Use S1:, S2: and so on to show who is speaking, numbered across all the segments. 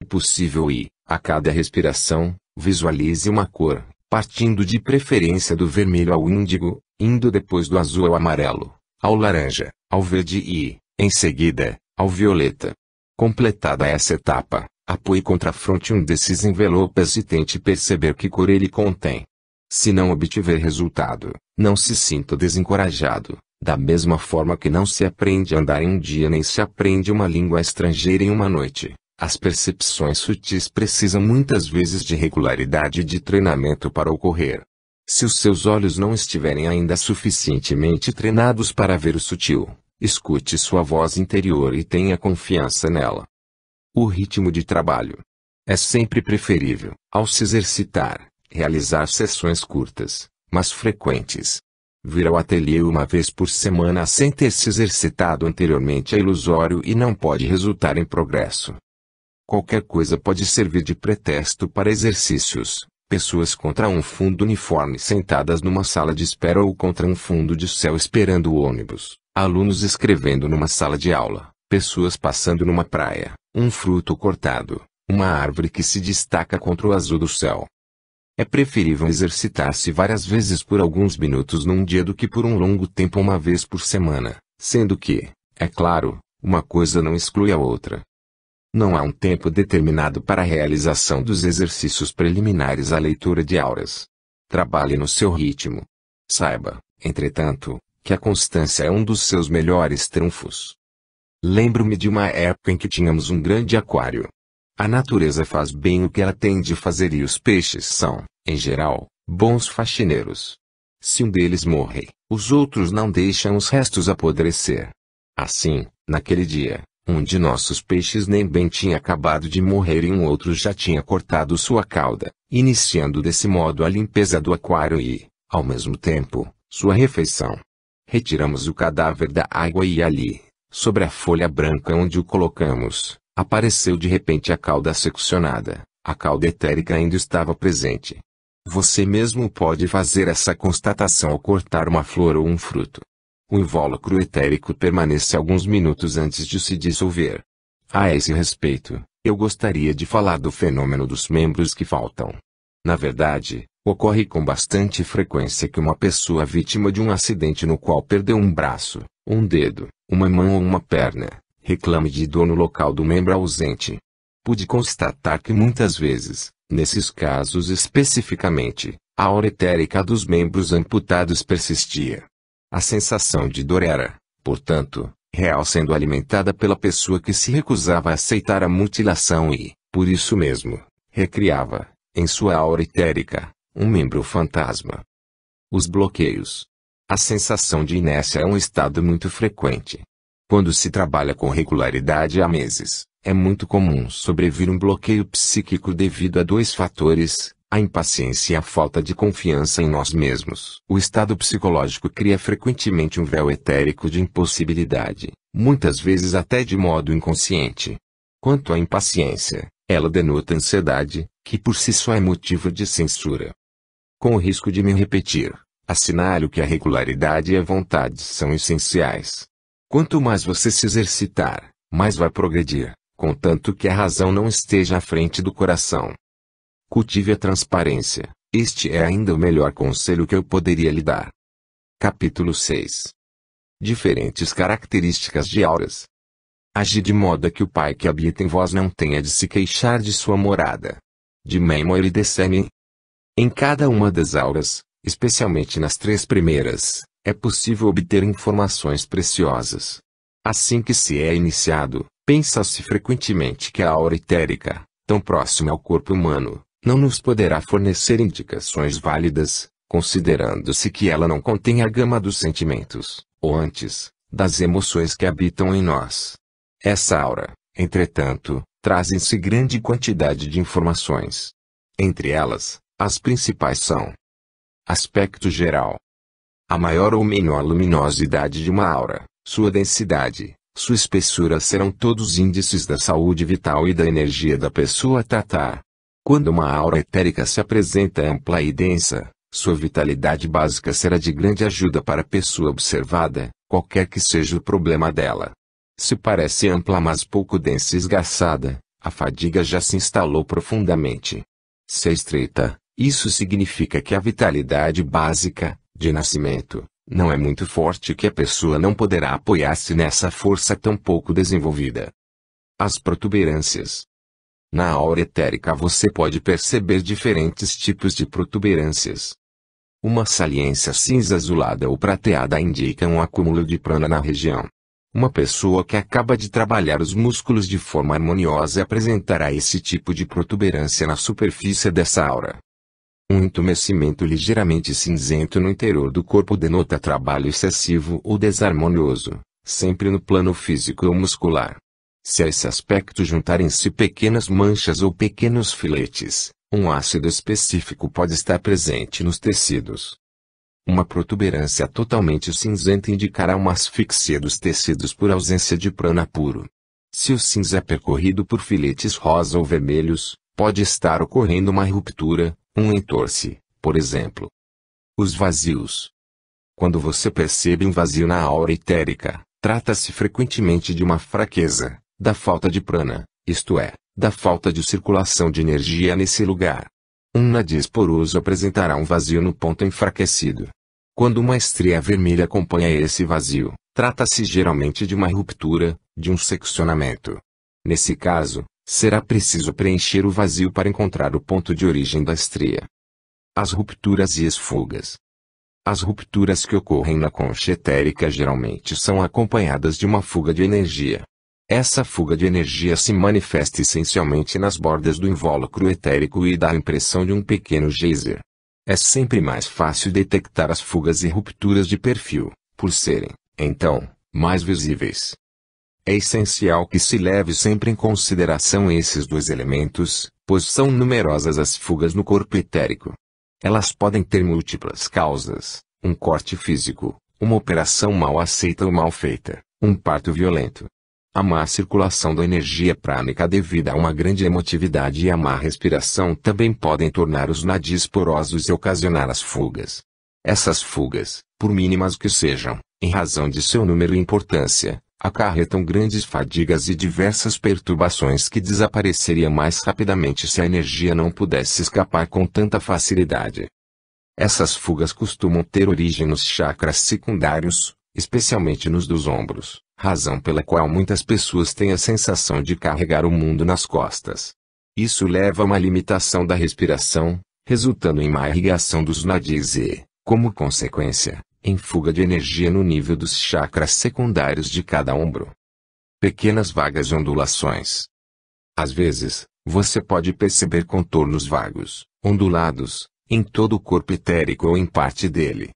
S1: possível e, a cada respiração, visualize uma cor, partindo de preferência do vermelho ao índigo, indo depois do azul ao amarelo, ao laranja, ao verde e, em seguida, ao violeta. Completada essa etapa, apoie contra a fronte um desses envelopes e tente perceber que cor ele contém. Se não obtiver resultado, não se sinta desencorajado. Da mesma forma que não se aprende a andar em um dia nem se aprende uma língua estrangeira em uma noite, as percepções sutis precisam muitas vezes de regularidade e de treinamento para ocorrer. Se os seus olhos não estiverem ainda suficientemente treinados para ver o sutil, escute sua voz interior e tenha confiança nela. O ritmo de trabalho. É sempre preferível, ao se exercitar, realizar sessões curtas, mas frequentes. Vir ao ateliê uma vez por semana sem ter se exercitado anteriormente é ilusório e não pode resultar em progresso. Qualquer coisa pode servir de pretexto para exercícios. Pessoas contra um fundo uniforme sentadas numa sala de espera ou contra um fundo de céu esperando o ônibus. Alunos escrevendo numa sala de aula. Pessoas passando numa praia. Um fruto cortado. Uma árvore que se destaca contra o azul do céu. É preferível exercitar-se várias vezes por alguns minutos num dia do que por um longo tempo uma vez por semana, sendo que, é claro, uma coisa não exclui a outra. Não há um tempo determinado para a realização dos exercícios preliminares à leitura de auras. Trabalhe no seu ritmo. Saiba, entretanto, que a constância é um dos seus melhores trunfos. Lembro-me de uma época em que tínhamos um grande aquário. A natureza faz bem o que ela tem de fazer e os peixes são, em geral, bons faxineiros. Se um deles morre, os outros não deixam os restos apodrecer. Assim, naquele dia, um de nossos peixes nem bem tinha acabado de morrer e um outro já tinha cortado sua cauda, iniciando desse modo a limpeza do aquário e, ao mesmo tempo, sua refeição. Retiramos o cadáver da água e ali, sobre a folha branca onde o colocamos, apareceu de repente a cauda seccionada. A cauda etérica ainda estava presente. Você mesmo pode fazer essa constatação ao cortar uma flor ou um fruto. O invólucro etérico permanece alguns minutos antes de se dissolver. A esse respeito, eu gostaria de falar do fenômeno dos membros que faltam. Na verdade, ocorre com bastante frequência que uma pessoa vítima de um acidente no qual perdeu um braço, um dedo, uma mão ou uma perna, reclame de dor no local do membro ausente. Pude constatar que muitas vezes, nesses casos especificamente, a aura etérica dos membros amputados persistia. A sensação de dor era, portanto, real, sendo alimentada pela pessoa que se recusava a aceitar a mutilação e, por isso mesmo, recriava, em sua aura etérica, um membro fantasma. Os bloqueios. A sensação de inércia é um estado muito frequente. Quando se trabalha com regularidade há meses, é muito comum sobrevir um bloqueio psíquico devido a dois fatores: a impaciência e a falta de confiança em nós mesmos. O estado psicológico cria frequentemente um véu etérico de impossibilidade, muitas vezes até de modo inconsciente. Quanto à impaciência, ela denota ansiedade, que por si só é motivo de censura. Com o risco de me repetir, assinalo que a regularidade e a vontade são essenciais. Quanto mais você se exercitar, mais vai progredir, contanto que a razão não esteja à frente do coração. Cultive a transparência. Este é ainda o melhor conselho que eu poderia lhe dar. Capítulo 6. Diferentes características de auras. Agi de modo que o Pai que habita em vós não tenha de se queixar de sua morada. De Memori Decemi. Em cada uma das auras, especialmente nas 3 primeiras, é possível obter informações preciosas. Assim que se é iniciado, pensa-se frequentemente que a aura etérica, tão próxima ao corpo humano, não nos poderá fornecer indicações válidas, considerando-se que ela não contém a gama dos sentimentos, ou antes, das emoções que habitam em nós. Essa aura, entretanto, traz em si grande quantidade de informações. Entre elas, as principais são: aspecto geral. A maior ou menor luminosidade de uma aura, sua densidade, sua espessura serão todos índices da saúde vital e da energia da pessoa tatá. Quando uma aura etérica se apresenta ampla e densa, sua vitalidade básica será de grande ajuda para a pessoa observada, qualquer que seja o problema dela. Se parece ampla mas pouco densa e esgarçada, a fadiga já se instalou profundamente. Se é estreita, isso significa que a vitalidade básica, de nascimento, não é muito forte e que a pessoa não poderá apoiar-se nessa força tão pouco desenvolvida. As protuberâncias. Na aura etérica você pode perceber diferentes tipos de protuberâncias. Uma saliência cinza azulada ou prateada indica um acúmulo de prana na região. Uma pessoa que acaba de trabalhar os músculos de forma harmoniosa apresentará esse tipo de protuberância na superfície dessa aura. Um entumecimento ligeiramente cinzento no interior do corpo denota trabalho excessivo ou desarmonioso, sempre no plano físico ou muscular. Se a esse aspecto juntarem-se pequenas manchas ou pequenos filetes, um ácido específico pode estar presente nos tecidos. Uma protuberância totalmente cinzenta indicará uma asfixia dos tecidos por ausência de prana puro. Se o cinza é percorrido por filetes rosa ou vermelhos, pode estar ocorrendo uma ruptura, um entorce, por exemplo. Os vazios. Quando você percebe um vazio na aura etérica, trata-se frequentemente de uma fraqueza, da falta de prana, isto é, da falta de circulação de energia nesse lugar. Um nariz poroso apresentará um vazio no ponto enfraquecido. Quando uma estria vermelha acompanha esse vazio, trata-se geralmente de uma ruptura, de um seccionamento. Nesse caso, será preciso preencher o vazio para encontrar o ponto de origem da estria. As rupturas e as fugas. As rupturas que ocorrem na concha etérica geralmente são acompanhadas de uma fuga de energia. Essa fuga de energia se manifesta essencialmente nas bordas do invólucro etérico e dá a impressão de um pequeno geyser. É sempre mais fácil detectar as fugas e rupturas de perfil, por serem, então, mais visíveis. É essencial que se leve sempre em consideração esses dois elementos, pois são numerosas as fugas no corpo etérico. Elas podem ter múltiplas causas: um corte físico, uma operação mal aceita ou mal feita, um parto violento. A má circulação da energia prânica devido a uma grande emotividade e a má respiração também podem tornar os nadis porosos e ocasionar as fugas. Essas fugas, por mínimas que sejam, em razão de seu número e importância, acarretam grandes fadigas e diversas perturbações que desapareceriam mais rapidamente se a energia não pudesse escapar com tanta facilidade. Essas fugas costumam ter origem nos chakras secundários, especialmente nos dos ombros, razão pela qual muitas pessoas têm a sensação de carregar o mundo nas costas. Isso leva a uma limitação da respiração, resultando em má irrigação dos nadis e, como consequência, em fuga de energia no nível dos chakras secundários de cada ombro. Pequenas vagas ondulações. Às vezes, você pode perceber contornos vagos, ondulados, em todo o corpo etérico ou em parte dele.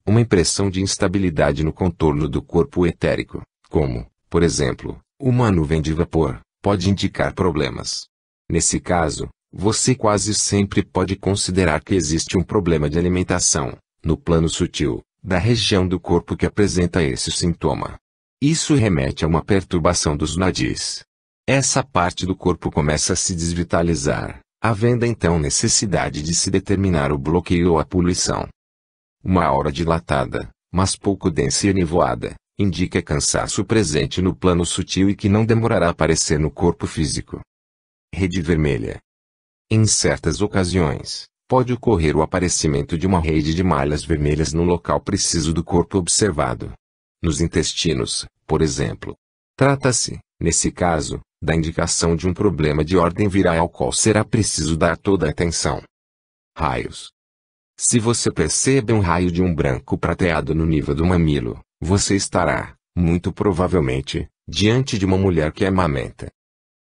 S1: Uma impressão de instabilidade no contorno do corpo etérico, como, por exemplo, uma nuvem de vapor, pode indicar problemas. Nesse caso, você quase sempre pode considerar que existe um problema de alimentação, no plano sutil, da região do corpo que apresenta esse sintoma. Isso remete a uma perturbação dos nadis. Essa parte do corpo começa a se desvitalizar, havendo então necessidade de se determinar o bloqueio ou a poluição. Uma aura dilatada, mas pouco densa e enivoada, indica cansaço presente no plano sutil e que não demorará a aparecer no corpo físico. Rede vermelha. Em certas ocasiões, pode ocorrer o aparecimento de uma rede de malhas vermelhas no local preciso do corpo observado. Nos intestinos, por exemplo. Trata-se, nesse caso, da indicação de um problema de ordem viral ao qual será preciso dar toda a atenção. Raios. Se você percebe um raio de um branco prateado no nível do mamilo, você estará, muito provavelmente, diante de uma mulher que amamenta.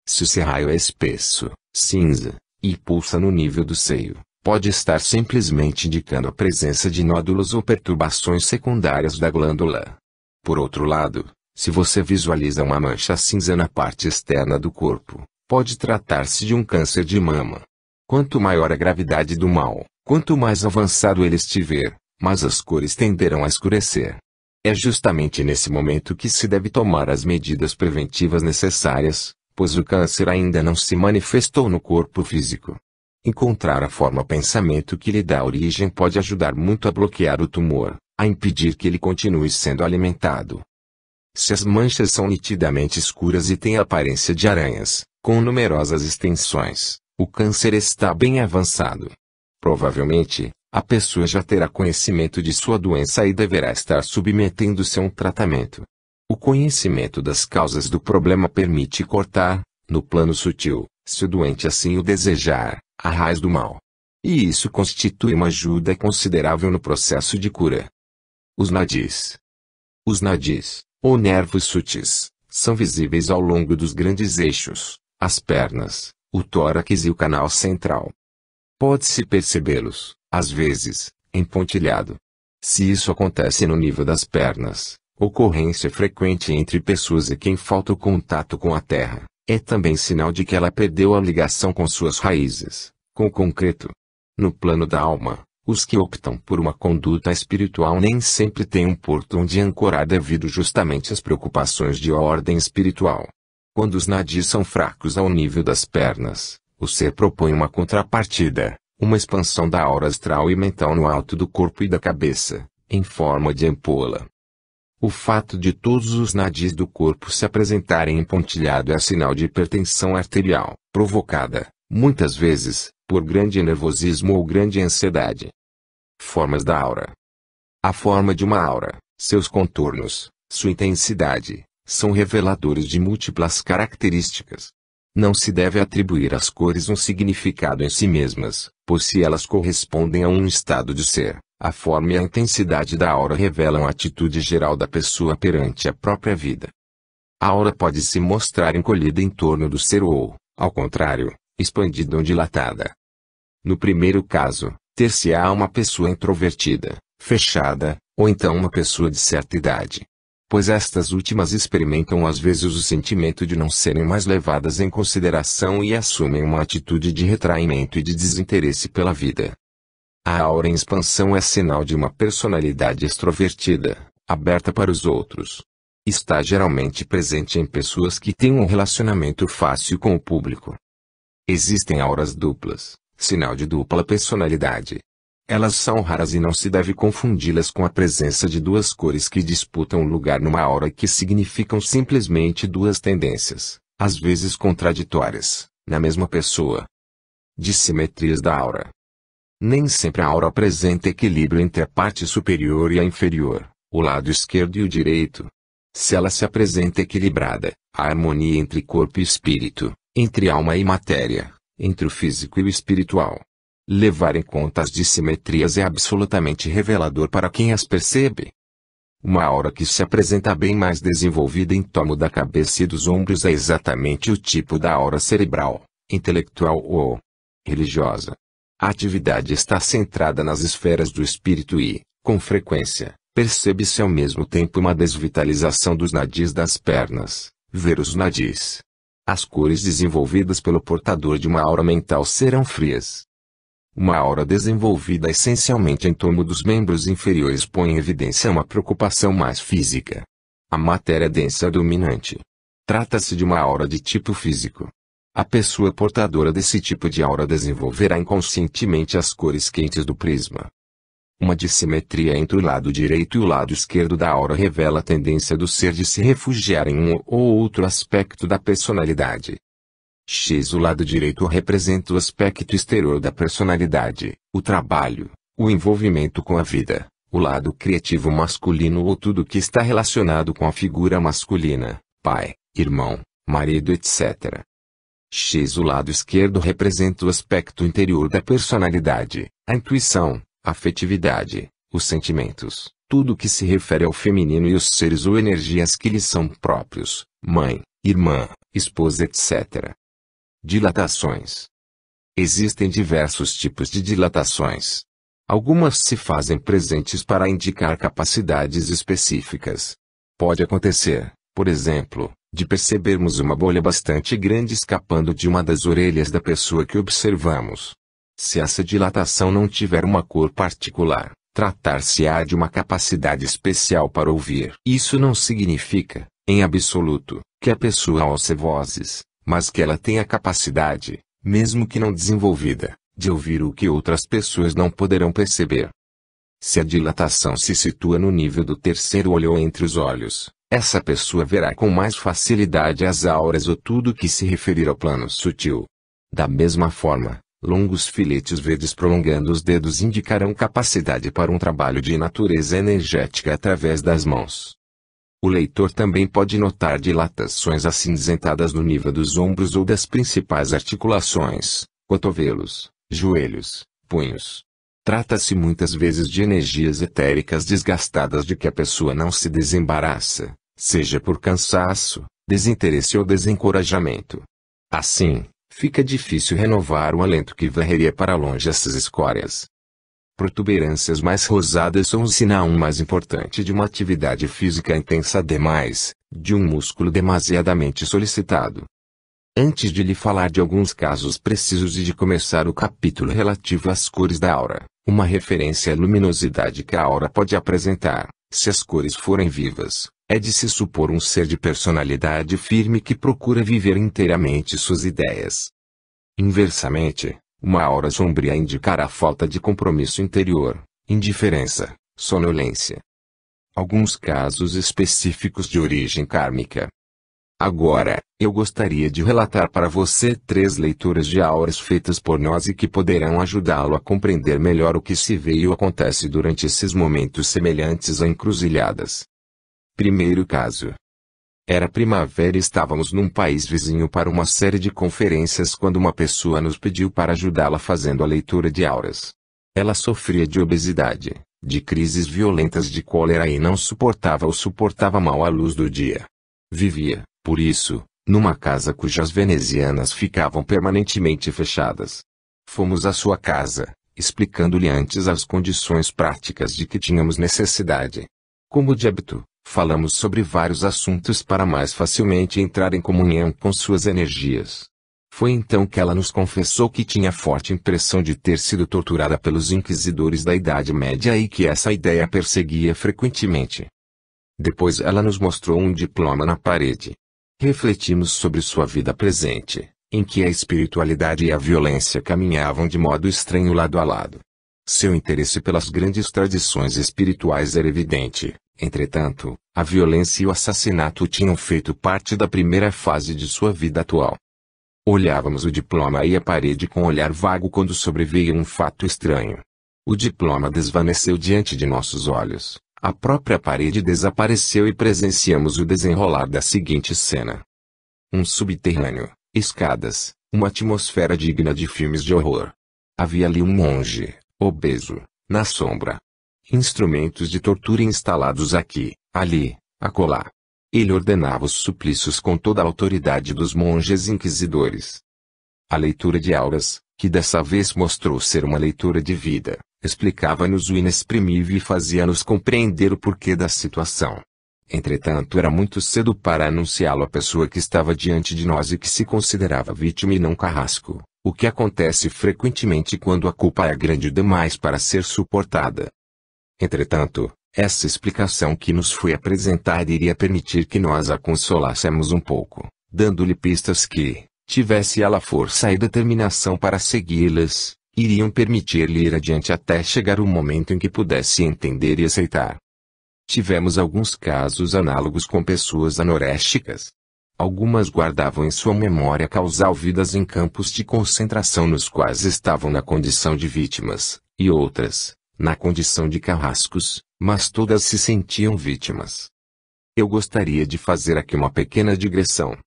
S1: Se esse raio é espesso, cinza, e pulsa no nível do seio, pode estar simplesmente indicando a presença de nódulos ou perturbações secundárias da glândula. Por outro lado, se você visualiza uma mancha cinza na parte externa do corpo, pode tratar-se de um câncer de mama. Quanto maior a gravidade do mal, quanto mais avançado ele estiver, mais as cores tenderão a escurecer. É justamente nesse momento que se deve tomar as medidas preventivas necessárias, pois o câncer ainda não se manifestou no corpo físico. Encontrar a forma pensamento que lhe dá origem pode ajudar muito a bloquear o tumor, a impedir que ele continue sendo alimentado. Se as manchas são nitidamente escuras e têm a aparência de aranhas, com numerosas extensões, o câncer está bem avançado. Provavelmente, a pessoa já terá conhecimento de sua doença e deverá estar submetendo-se a um tratamento. O conhecimento das causas do problema permite cortar, no plano sutil, se o doente assim o desejar, a raiz do mal. E isso constitui uma ajuda considerável no processo de cura. Os nadis. Os nadis, ou nervos sutis, são visíveis ao longo dos grandes eixos, as pernas, o tórax e o canal central. Pode-se percebê-los, às vezes, empontilhado. Se isso acontece no nível das pernas, ocorrência frequente entre pessoas e quem falta o contato com a terra, é também sinal de que ela perdeu a ligação com suas raízes, com o concreto. No plano da alma, os que optam por uma conduta espiritual nem sempre têm um porto onde ancorar devido justamente às preocupações de ordem espiritual. Quando os nadis são fracos ao nível das pernas, o ser propõe uma contrapartida, uma expansão da aura astral e mental no alto do corpo e da cabeça, em forma de ampola. O fato de todos os nadis do corpo se apresentarem empontilhado é sinal de hipertensão arterial, provocada, muitas vezes, por grande nervosismo ou grande ansiedade. Formas da aura. A forma de uma aura, seus contornos, sua intensidade, são reveladores de múltiplas características. Não se deve atribuir às cores um significado em si mesmas, pois se elas correspondem a um estado de ser, a forma e a intensidade da aura revelam a atitude geral da pessoa perante a própria vida. A aura pode se mostrar encolhida em torno do ser ou, ao contrário, expandida ou dilatada. No primeiro caso, ter-se-á uma pessoa introvertida, fechada, ou então uma pessoa de certa idade. Pois estas últimas experimentam às vezes o sentimento de não serem mais levadas em consideração e assumem uma atitude de retraimento e de desinteresse pela vida. A aura em expansão é sinal de uma personalidade extrovertida, aberta para os outros. Está geralmente presente em pessoas que têm um relacionamento fácil com o público. Existem auras duplas, sinal de dupla personalidade. Elas são raras e não se deve confundi-las com a presença de duas cores que disputam lugar numa aura que significam simplesmente duas tendências, às vezes contraditórias, na mesma pessoa. Dissimetrias da aura. Nem sempre a aura apresenta equilíbrio entre a parte superior e a inferior, o lado esquerdo e o direito. Se ela se apresenta equilibrada, a harmonia entre corpo e espírito, entre alma e matéria, entre o físico e o espiritual. Levar em conta as dissimetrias é absolutamente revelador para quem as percebe. Uma aura que se apresenta bem mais desenvolvida em torno da cabeça e dos ombros é exatamente o tipo da aura cerebral, intelectual ou religiosa. A atividade está centrada nas esferas do espírito e, com frequência, percebe-se ao mesmo tempo uma desvitalização dos nadis das pernas, ver os nadis. As cores desenvolvidas pelo portador de uma aura mental serão frias. Uma aura desenvolvida essencialmente em torno dos membros inferiores põe em evidência uma preocupação mais física. A matéria densa é dominante. Trata-se de uma aura de tipo físico. A pessoa portadora desse tipo de aura desenvolverá inconscientemente as cores quentes do prisma. Uma dissimetria entre o lado direito e o lado esquerdo da aura revela a tendência do ser de se refugiar em um ou outro aspecto da personalidade. X. O lado direito representa o aspecto exterior da personalidade, o trabalho, o envolvimento com a vida, o lado criativo masculino ou tudo que está relacionado com a figura masculina, pai, irmão, marido, etc. X. O lado esquerdo representa o aspecto interior da personalidade, a intuição, a afetividade, os sentimentos, tudo que se refere ao feminino e os seres ou energias que lhes são próprios, mãe, irmã, esposa, etc. Dilatações. Existem diversos tipos de dilatações. Algumas se fazem presentes para indicar capacidades específicas. Pode acontecer, por exemplo, de percebermos uma bolha bastante grande escapando de uma das orelhas da pessoa que observamos. Se essa dilatação não tiver uma cor particular, tratar-se-á de uma capacidade especial para ouvir. Isso não significa, em absoluto, que a pessoa ouça vozes, mas que ela tenha a capacidade, mesmo que não desenvolvida, de ouvir o que outras pessoas não poderão perceber. Se a dilatação se situa no nível do terceiro olho ou entre os olhos, essa pessoa verá com mais facilidade as auras ou tudo que se referir ao plano sutil. Da mesma forma, longos filetes verdes prolongando os dedos indicarão capacidade para um trabalho de natureza energética através das mãos. O leitor também pode notar dilatações acinzentadas no nível dos ombros ou das principais articulações, cotovelos, joelhos, punhos. Trata-se muitas vezes de energias etéricas desgastadas de que a pessoa não se desembaraça, seja por cansaço, desinteresse ou desencorajamento. Assim, fica difícil renovar o alento que varreria para longe essas escórias. Protuberâncias mais rosadas são o sinal mais importante de uma atividade física intensa demais, de um músculo demasiadamente solicitado. Antes de lhe falar de alguns casos precisos e de começar o capítulo relativo às cores da aura, uma referência à luminosidade que a aura pode apresentar, se as cores forem vivas, é de se supor um ser de personalidade firme que procura viver inteiramente suas ideias. Inversamente, uma aura sombria indicará falta de compromisso interior, indiferença, sonolência. Alguns casos específicos de origem kármica. Agora, eu gostaria de relatar para você 3 leituras de auras feitas por nós e que poderão ajudá-lo a compreender melhor o que se vê e o acontece durante esses momentos semelhantes a encruzilhadas. Primeiro caso. Era primavera e estávamos num país vizinho para uma série de conferências quando uma pessoa nos pediu para ajudá-la fazendo a leitura de auras. Ela sofria de obesidade, de crises violentas de cólera e não suportava ou suportava mal a luz do dia. Vivia, por isso, numa casa cujas venezianas ficavam permanentemente fechadas. Fomos à sua casa, explicando-lhe antes as condições práticas de que tínhamos necessidade. Como de hábito, falamos sobre vários assuntos para mais facilmente entrar em comunhão com suas energias. Foi então que ela nos confessou que tinha forte impressão de ter sido torturada pelos inquisidores da Idade Média e que essa ideia a perseguia frequentemente. Depois ela nos mostrou um diploma na parede. Refletimos sobre sua vida presente, em que a espiritualidade e a violência caminhavam de modo estranho lado a lado. Seu interesse pelas grandes tradições espirituais era evidente, entretanto, a violência e o assassinato tinham feito parte da primeira fase de sua vida atual. Olhávamos o diploma e a parede com um olhar vago quando sobreveio um fato estranho. O diploma desvaneceu diante de nossos olhos. A própria parede desapareceu e presenciamos o desenrolar da seguinte cena. Um subterrâneo, escadas, uma atmosfera digna de filmes de horror. Havia ali um monge, obeso, na sombra. Instrumentos de tortura instalados aqui, ali, acolá. Ele ordenava os suplícios com toda a autoridade dos monges inquisidores. A leitura de auras, que dessa vez mostrou ser uma leitura de vida, explicava-nos o inexprimível e fazia-nos compreender o porquê da situação. Entretanto, era muito cedo para anunciá-lo à pessoa que estava diante de nós e que se considerava vítima e não carrasco, o que acontece frequentemente quando a culpa é grande demais para ser suportada. Entretanto, essa explicação que nos foi apresentada iria permitir que nós a consolássemos um pouco, dando-lhe pistas que, tivesse ela força e determinação para segui-las, iriam permitir-lhe ir adiante até chegar o momento em que pudesse entender e aceitar. Tivemos alguns casos análogos com pessoas anorésticas. Algumas guardavam em sua memória causal vidas em campos de concentração nos quais estavam na condição de vítimas, e outras, na condição de carrascos, mas todas se sentiam vítimas. Eu gostaria de fazer aqui uma pequena digressão.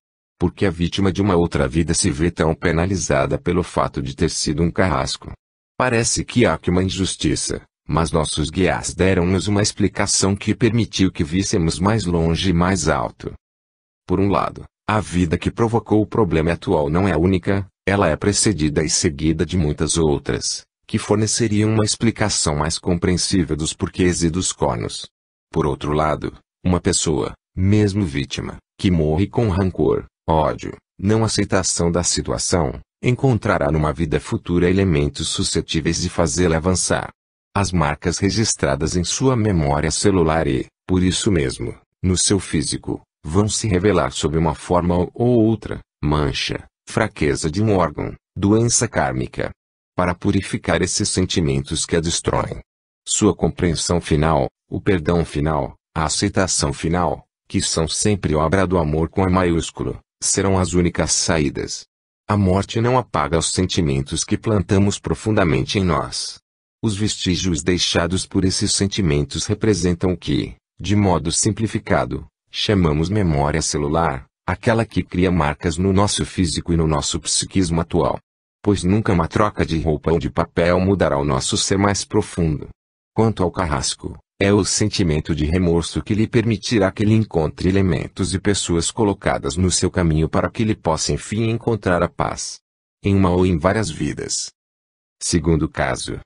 S1: Porque a vítima de uma outra vida se vê tão penalizada pelo fato de ter sido um carrasco. Parece que há aqui uma injustiça, mas nossos guias deram-nos uma explicação que permitiu que víssemos mais longe e mais alto. Por um lado, a vida que provocou o problema atual não é única, ela é precedida e seguida de muitas outras, que forneceriam uma explicação mais compreensível dos porquês e dos cornos. Por outro lado, uma pessoa, mesmo vítima, que morre com rancor, ódio, não aceitação da situação, encontrará numa vida futura elementos suscetíveis de fazê-la avançar. As marcas registradas em sua memória celular e, por isso mesmo, no seu físico, vão se revelar sob uma forma ou outra, mancha, fraqueza de um órgão, doença kármica. Para purificar esses sentimentos que a destroem. Sua compreensão final, o perdão final, a aceitação final, que são sempre obra do amor com A maiúsculo, serão as únicas saídas. A morte não apaga os sentimentos que plantamos profundamente em nós. Os vestígios deixados por esses sentimentos representam o que, de modo simplificado, chamamos memória celular, aquela que cria marcas no nosso físico e no nosso psiquismo atual. Pois nunca uma troca de roupa ou de papel mudará o nosso ser mais profundo. Quanto ao carrasco, é o sentimento de remorso que lhe permitirá que ele encontre elementos e pessoas colocadas no seu caminho para que ele possa enfim encontrar a paz. Em uma ou em várias vidas. Segundo caso.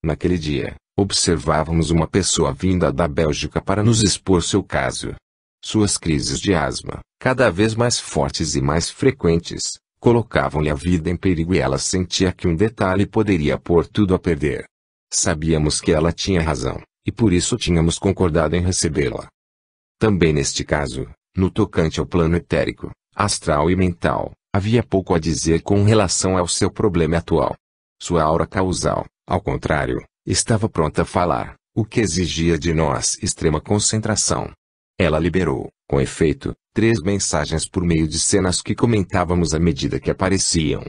S1: Naquele dia, observávamos uma pessoa vinda da Bélgica para nos expor seu caso. Suas crises de asma, cada vez mais fortes e mais frequentes, colocavam-lhe a vida em perigo e ela sentia que um detalhe poderia pôr tudo a perder. Sabíamos que ela tinha razão, e por isso tínhamos concordado em recebê-la. Também neste caso, no tocante ao plano etérico, astral e mental, havia pouco a dizer com relação ao seu problema atual. Sua aura causal, ao contrário, estava pronta a falar, o que exigia de nós extrema concentração. Ela liberou, com efeito, 3 mensagens por meio de cenas que comentávamos à medida que apareciam.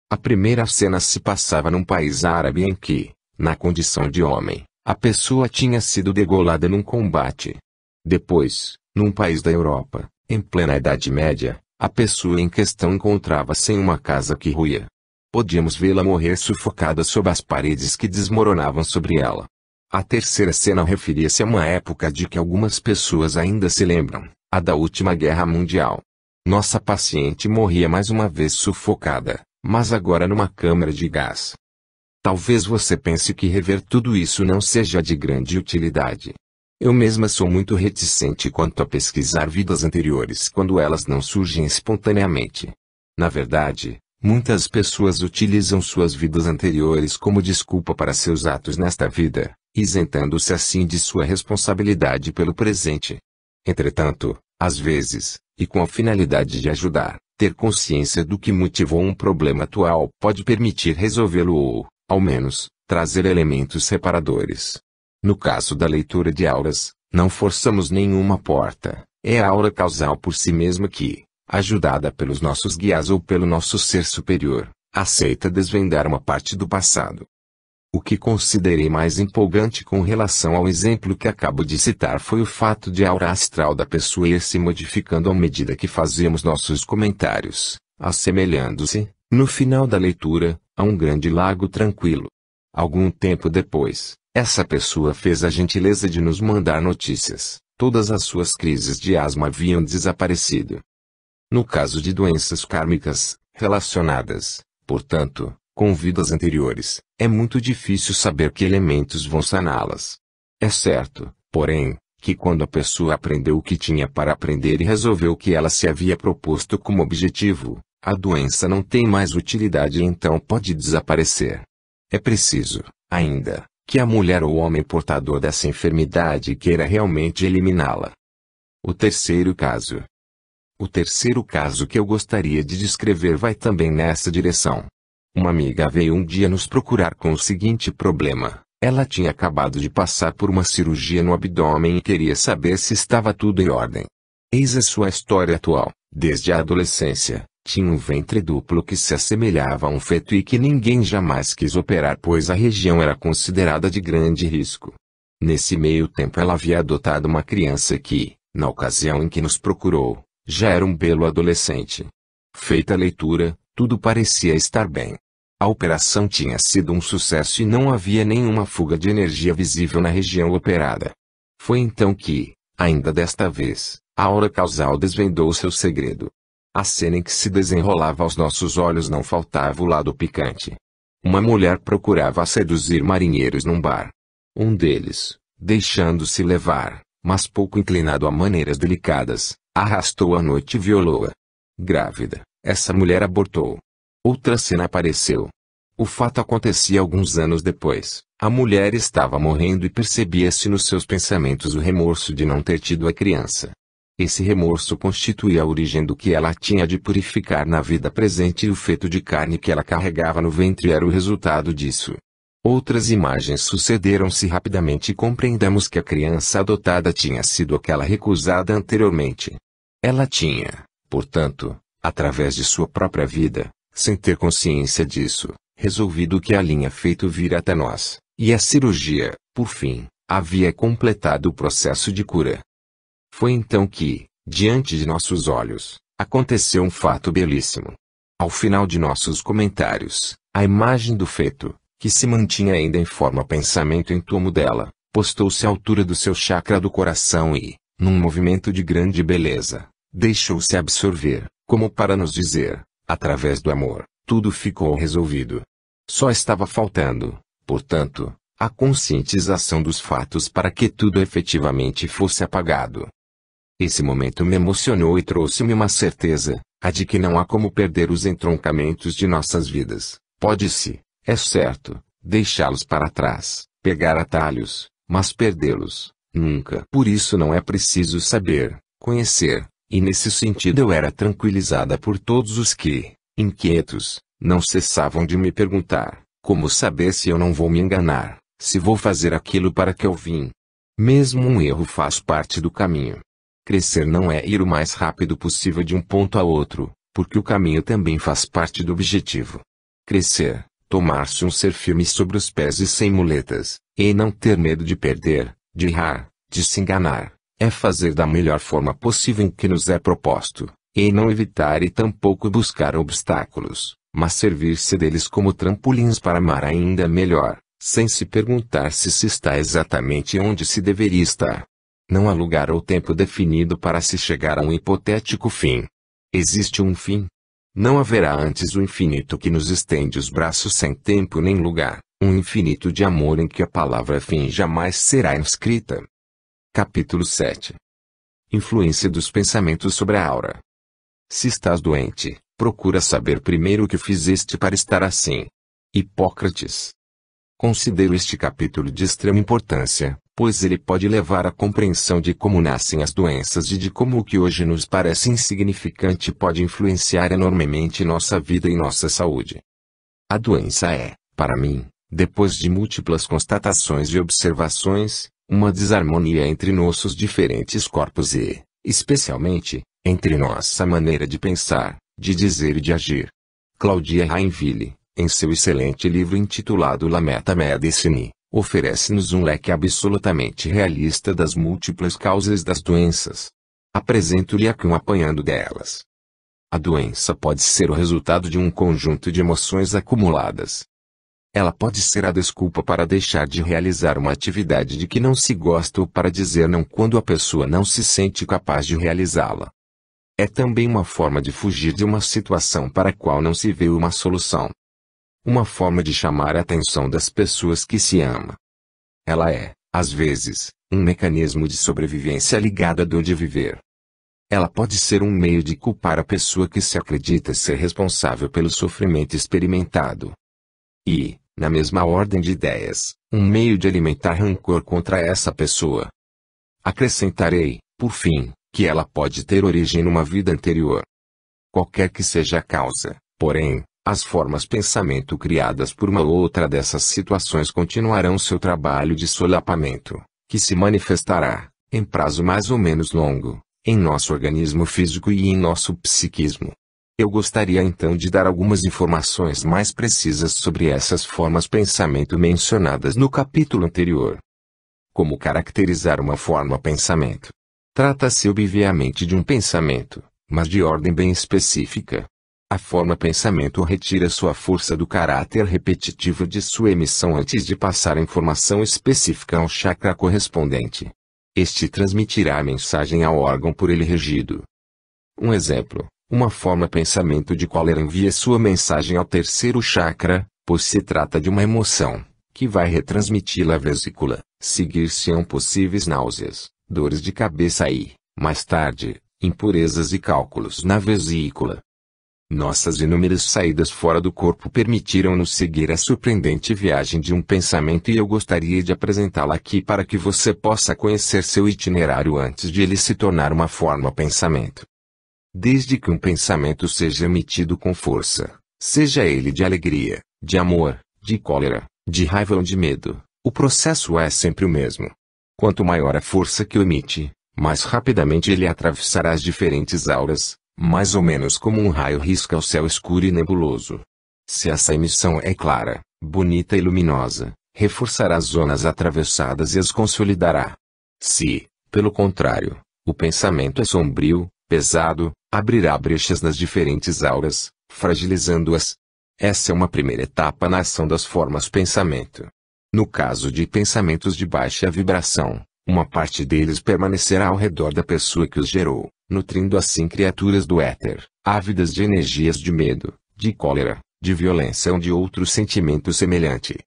S1: A primeira cena se passava num país árabe em que, na condição de homem, a pessoa tinha sido degolada num combate. Depois, num país da Europa, em plena Idade Média, a pessoa em questão encontrava-se em uma casa que ruía. Podíamos vê-la morrer sufocada sob as paredes que desmoronavam sobre ela. A terceira cena referia-se a uma época de que algumas pessoas ainda se lembram, a da última Guerra Mundial. Nossa paciente morria mais uma vez sufocada, mas agora numa câmara de gás. Talvez você pense que rever tudo isso não seja de grande utilidade. Eu mesma sou muito reticente quanto a pesquisar vidas anteriores quando elas não surgem espontaneamente. Na verdade, muitas pessoas utilizam suas vidas anteriores como desculpa para seus atos nesta vida, isentando-se assim de sua responsabilidade pelo presente. Entretanto, às vezes, e com a finalidade de ajudar, ter consciência do que motivou um problema atual pode permitir resolvê-lo ou, ao menos, trazer elementos reparadores. No caso da leitura de auras, não forçamos nenhuma porta, é a aura causal por si mesma que, ajudada pelos nossos guias ou pelo nosso ser superior, aceita desvendar uma parte do passado. O que considerei mais empolgante com relação ao exemplo que acabo de citar foi o fato de a aura astral da pessoa ir se modificando à medida que fazíamos nossos comentários, assemelhando-se, no final da leitura, a um grande lago tranquilo. Algum tempo depois, essa pessoa fez a gentileza de nos mandar notícias. Todas as suas crises de asma haviam desaparecido. No caso de doenças kármicas, relacionadas, portanto, com vidas anteriores, é muito difícil saber que elementos vão saná-las. É certo, porém, que quando a pessoa aprendeu o que tinha para aprender e resolveu o que ela se havia proposto como objetivo, a doença não tem mais utilidade e então pode desaparecer. É preciso, ainda, que a mulher ou homem portador dessa enfermidade queira realmente eliminá-la. O terceiro caso. O terceiro caso que eu gostaria de descrever vai também nessa direção. Uma amiga veio um dia nos procurar com o seguinte problema. Ela tinha acabado de passar por uma cirurgia no abdômen e queria saber se estava tudo em ordem. Eis a sua história atual. Desde a adolescência, tinha um ventre duplo que se assemelhava a um feto e que ninguém jamais quis operar pois a região era considerada de grande risco. Nesse meio tempo ela havia adotado uma criança que, na ocasião em que nos procurou, já era um belo adolescente. Feita a leitura, tudo parecia estar bem. A operação tinha sido um sucesso e não havia nenhuma fuga de energia visível na região operada. Foi então que, ainda desta vez, a aura causal desvendou seu segredo. A cena em que se desenrolava aos nossos olhos não faltava o lado picante. Uma mulher procurava seduzir marinheiros num bar. Um deles, deixando-se levar, mas pouco inclinado a maneiras delicadas, arrastou à noite e violou-a. Grávida, essa mulher abortou. Outra cena apareceu. O fato acontecia alguns anos depois. A mulher estava morrendo e percebia-se nos seus pensamentos o remorso de não ter tido a criança. Esse remorso constituía a origem do que ela tinha de purificar na vida presente e o feto de carne que ela carregava no ventre era o resultado disso. Outras imagens sucederam-se rapidamente e compreendemos que a criança adotada tinha sido aquela recusada anteriormente. Ela tinha, portanto, através de sua própria vida, sem ter consciência disso, resolvido que a linha feito vir até nós, e a cirurgia, por fim, havia completado o processo de cura. Foi então que, diante de nossos olhos, aconteceu um fato belíssimo. Ao final de nossos comentários, a imagem do feto, que se mantinha ainda em forma pensamento em torno dela, postou-se à altura do seu chakra do coração e, num movimento de grande beleza, deixou-se absorver, como para nos dizer, através do amor, tudo ficou resolvido. Só estava faltando, portanto, a conscientização dos fatos para que tudo efetivamente fosse apagado. Esse momento me emocionou e trouxe-me uma certeza, a de que não há como perder os entroncamentos de nossas vidas. Pode-se, é certo, deixá-los para trás, pegar atalhos, mas perdê-los, nunca. Por isso não é preciso saber, conhecer, e nesse sentido eu era tranquilizada por todos os que, inquietos, não cessavam de me perguntar, como saber se eu não vou me enganar, se vou fazer aquilo para que eu vim. Mesmo um erro faz parte do caminho. Crescer não é ir o mais rápido possível de um ponto a outro, porque o caminho também faz parte do objetivo. Crescer, tomar-se um ser firme sobre os pés e sem muletas, e não ter medo de perder, de errar, de se enganar, é fazer da melhor forma possível em que nos é proposto, e não evitar e tampouco buscar obstáculos, mas servir-se deles como trampolins para amar ainda melhor, sem se perguntar se está exatamente onde se deveria estar. Não há lugar ou tempo definido para se chegar a um hipotético fim. Existe um fim. Não haverá antes o infinito que nos estende os braços sem tempo nem lugar, um infinito de amor em que a palavra fim jamais será inscrita. Capítulo 7. Influência dos pensamentos sobre a aura. Se estás doente, procura saber primeiro o que fizeste para estar assim. Hipócrates. Considero este capítulo de extrema importância, pois ele pode levar à compreensão de como nascem as doenças e de como o que hoje nos parece insignificante pode influenciar enormemente nossa vida e nossa saúde. A doença é, para mim, depois de múltiplas constatações e observações, uma desarmonia entre nossos diferentes corpos e, especialmente, entre nossa maneira de pensar, de dizer e de agir. Claudia Rainville, em seu excelente livro intitulado La Méta-Médecine, oferece-nos um leque absolutamente realista das múltiplas causas das doenças. Apresento-lhe aqui um apanhado delas. A doença pode ser o resultado de um conjunto de emoções acumuladas. Ela pode ser a desculpa para deixar de realizar uma atividade de que não se gosta ou para dizer não quando a pessoa não se sente capaz de realizá-la. É também uma forma de fugir de uma situação para a qual não se vê uma solução. Uma forma de chamar a atenção das pessoas que se ama. Ela é, às vezes, um mecanismo de sobrevivência ligado à dor de viver. Ela pode ser um meio de culpar a pessoa que se acredita ser responsável pelo sofrimento experimentado. E, na mesma ordem de ideias, um meio de alimentar rancor contra essa pessoa. Acrescentarei, por fim, que ela pode ter origem numa vida anterior. Qualquer que seja a causa, porém, as formas pensamento criadas por uma ou outra dessas situações continuarão seu trabalho de solapamento, que se manifestará, em prazo mais ou menos longo, em nosso organismo físico e em nosso psiquismo. Eu gostaria então de dar algumas informações mais precisas sobre essas formas pensamento mencionadas no capítulo anterior. Como caracterizar uma forma pensamento? Trata-se obviamente de um pensamento, mas de ordem bem específica. A forma pensamento retira sua força do caráter repetitivo de sua emissão antes de passar a informação específica ao chakra correspondente. Este transmitirá a mensagem ao órgão por ele regido. Um exemplo, uma forma pensamento de cólera envia sua mensagem ao terceiro chakra, pois se trata de uma emoção, que vai retransmiti-la à vesícula, seguir-se-ão possíveis náuseas, dores de cabeça e, mais tarde, impurezas e cálculos na vesícula. Nossas inúmeras saídas fora do corpo permitiram-nos seguir a surpreendente viagem de um pensamento e eu gostaria de apresentá-la aqui para que você possa conhecer seu itinerário antes de ele se tornar uma forma pensamento. Desde que um pensamento seja emitido com força, seja ele de alegria, de amor, de cólera, de raiva ou de medo, o processo é sempre o mesmo. Quanto maior a força que o emite, mais rapidamente ele atravessará as diferentes auras, mais ou menos como um raio risca o céu escuro e nebuloso. Se essa emissão é clara, bonita e luminosa, reforçará as zonas atravessadas e as consolidará. Se, pelo contrário, o pensamento é sombrio, pesado, abrirá brechas nas diferentes auras, fragilizando-as. Essa é uma primeira etapa na ação das formas pensamento. No caso de pensamentos de baixa vibração, uma parte deles permanecerá ao redor da pessoa que os gerou, nutrindo assim criaturas do éter, ávidas de energias de medo, de cólera, de violência ou de outro sentimento semelhante.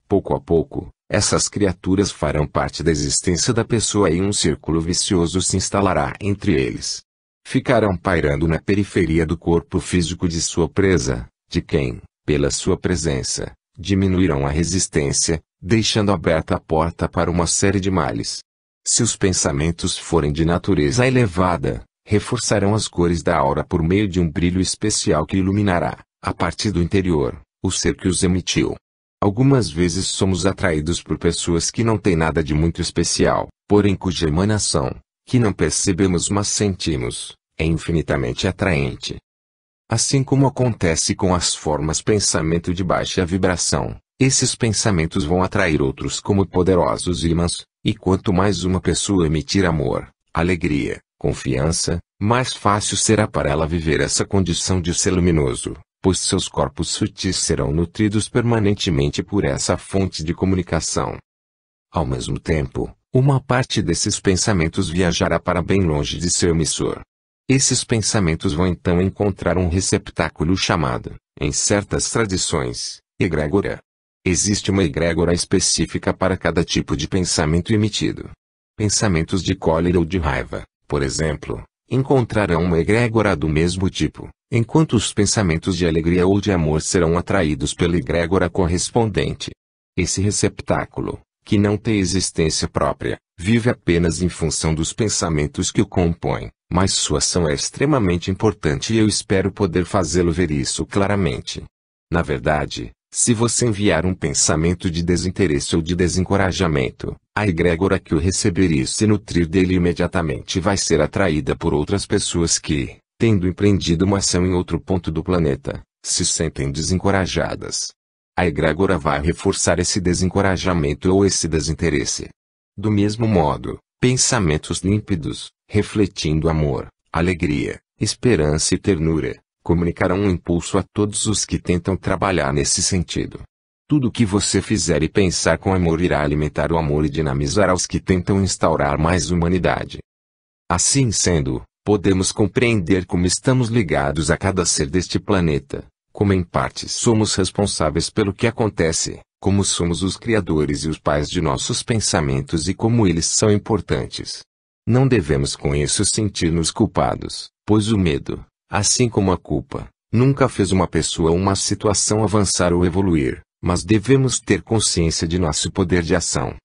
S1: Pouco a pouco, essas criaturas farão parte da existência da pessoa e um círculo vicioso se instalará entre eles. Ficarão pairando na periferia do corpo físico de sua presa, de quem, pela sua presença, diminuirão a resistência, deixando aberta a porta para uma série de males. Se os pensamentos forem de natureza elevada, reforçarão as cores da aura por meio de um brilho especial que iluminará, a partir do interior, o ser que os emitiu. Algumas vezes somos atraídos por pessoas que não têm nada de muito especial, porém cuja emanação, que não percebemos mas sentimos, é infinitamente atraente. Assim como acontece com as formas pensamento de baixa vibração, esses pensamentos vão atrair outros como poderosos ímãs, e quanto mais uma pessoa emitir amor, alegria, confiança, mais fácil será para ela viver essa condição de ser luminoso, pois seus corpos sutis serão nutridos permanentemente por essa fonte de comunicação. Ao mesmo tempo, uma parte desses pensamentos viajará para bem longe de seu emissor. Esses pensamentos vão então encontrar um receptáculo chamado, em certas tradições, egrégora. Existe uma egrégora específica para cada tipo de pensamento emitido. Pensamentos de cólera ou de raiva, por exemplo, encontrarão uma egrégora do mesmo tipo, enquanto os pensamentos de alegria ou de amor serão atraídos pela egrégora correspondente. Esse receptáculo, que não tem existência própria, vive apenas em função dos pensamentos que o compõem, mas sua ação é extremamente importante e eu espero poder fazê-lo ver isso claramente. Na verdade, se você enviar um pensamento de desinteresse ou de desencorajamento, a egrégora que o receber e se nutrir dele imediatamente vai ser atraída por outras pessoas que, tendo empreendido uma ação em outro ponto do planeta, se sentem desencorajadas. A egrégora vai reforçar esse desencorajamento ou esse desinteresse. Do mesmo modo, pensamentos límpidos, refletindo amor, alegria, esperança e ternura, comunicarão um impulso a todos os que tentam trabalhar nesse sentido. Tudo o que você fizer e pensar com amor irá alimentar o amor e dinamizará os que tentam instaurar mais humanidade. Assim sendo, podemos compreender como estamos ligados a cada ser deste planeta, como em parte somos responsáveis pelo que acontece, como somos os criadores e os pais de nossos pensamentos e como eles são importantes. Não devemos com isso sentir-nos culpados, pois o medo, assim como a culpa, nunca fez uma pessoa ou uma situação avançar ou evoluir, mas devemos ter consciência de nosso poder de ação.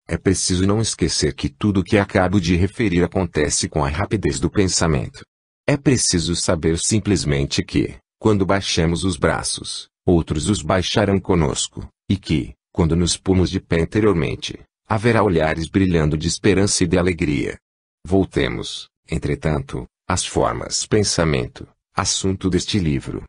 S1: É preciso não esquecer que tudo o que acabo de referir acontece com a rapidez do pensamento. É preciso saber simplesmente que, quando baixemos os braços, outros os baixarão conosco, e que, quando nos pomos de pé interiormente, haverá olhares brilhando de esperança e de alegria. Voltemos, entretanto, às formas pensamento, assunto deste livro.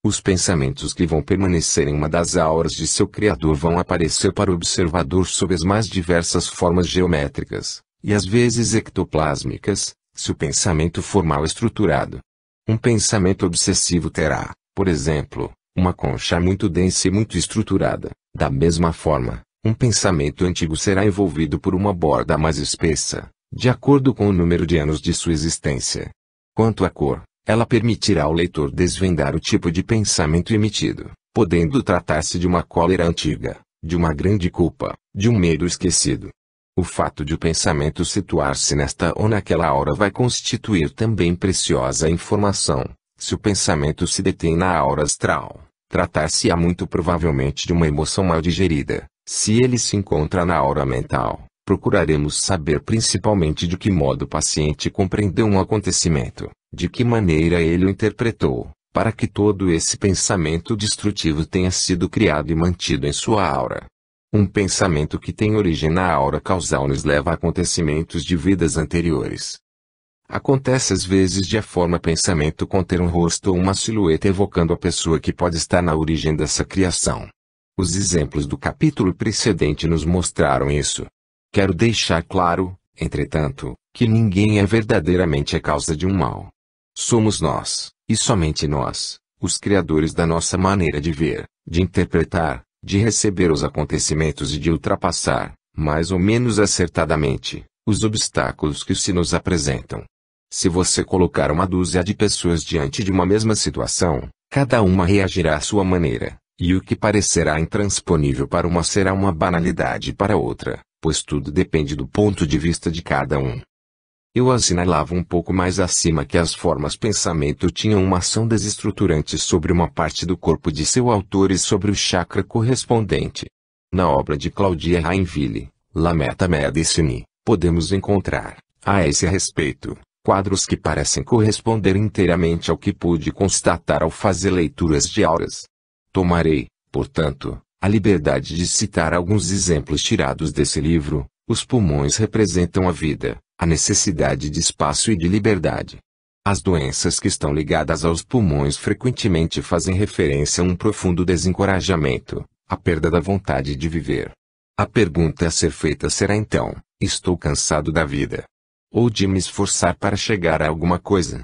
S1: Os pensamentos que vão permanecer em uma das auras de seu Criador vão aparecer para o observador sob as mais diversas formas geométricas, e às vezes ectoplásmicas, se o pensamento for mal estruturado. Um pensamento obsessivo terá, por exemplo, uma concha muito densa e muito estruturada. Da mesma forma, um pensamento antigo será envolvido por uma borda mais espessa, de acordo com o número de anos de sua existência. Quanto à cor, ela permitirá ao leitor desvendar o tipo de pensamento emitido, podendo tratar-se de uma cólera antiga, de uma grande culpa, de um medo esquecido. O fato de o pensamento situar-se nesta ou naquela aura vai constituir também preciosa informação. Se o pensamento se detém na aura astral, tratar-se-á muito provavelmente de uma emoção mal digerida. Se ele se encontra na aura mental, procuraremos saber principalmente de que modo o paciente compreendeu um acontecimento, de que maneira ele o interpretou, para que todo esse pensamento destrutivo tenha sido criado e mantido em sua aura. Um pensamento que tem origem na aura causal nos leva a acontecimentos de vidas anteriores. Acontece às vezes de a forma pensamento conter um rosto ou uma silhueta evocando a pessoa que pode estar na origem dessa criação. Os exemplos do capítulo precedente nos mostraram isso. Quero deixar claro, entretanto, que ninguém é verdadeiramente a causa de um mal. Somos nós, e somente nós, os criadores da nossa maneira de ver, de interpretar, de receber os acontecimentos e de ultrapassar, mais ou menos acertadamente, os obstáculos que se nos apresentam. Se você colocar uma dúzia de pessoas diante de uma mesma situação, cada uma reagirá à sua maneira, e o que parecerá intransponível para uma será uma banalidade para outra, pois tudo depende do ponto de vista de cada um. Eu assinalava um pouco mais acima que as formas pensamento tinham uma ação desestruturante sobre uma parte do corpo de seu autor e sobre o chakra correspondente. Na obra de Claudia Rainville, La Meta Medicine, podemos encontrar, a esse respeito, quadros que parecem corresponder inteiramente ao que pude constatar ao fazer leituras de auras. Tomarei, portanto, a liberdade de citar alguns exemplos tirados desse livro. Os pulmões representam a vida, a necessidade de espaço e de liberdade. As doenças que estão ligadas aos pulmões frequentemente fazem referência a um profundo desencorajamento, a perda da vontade de viver. A pergunta a ser feita será então: estou cansado da vida? Ou de me esforçar para chegar a alguma coisa?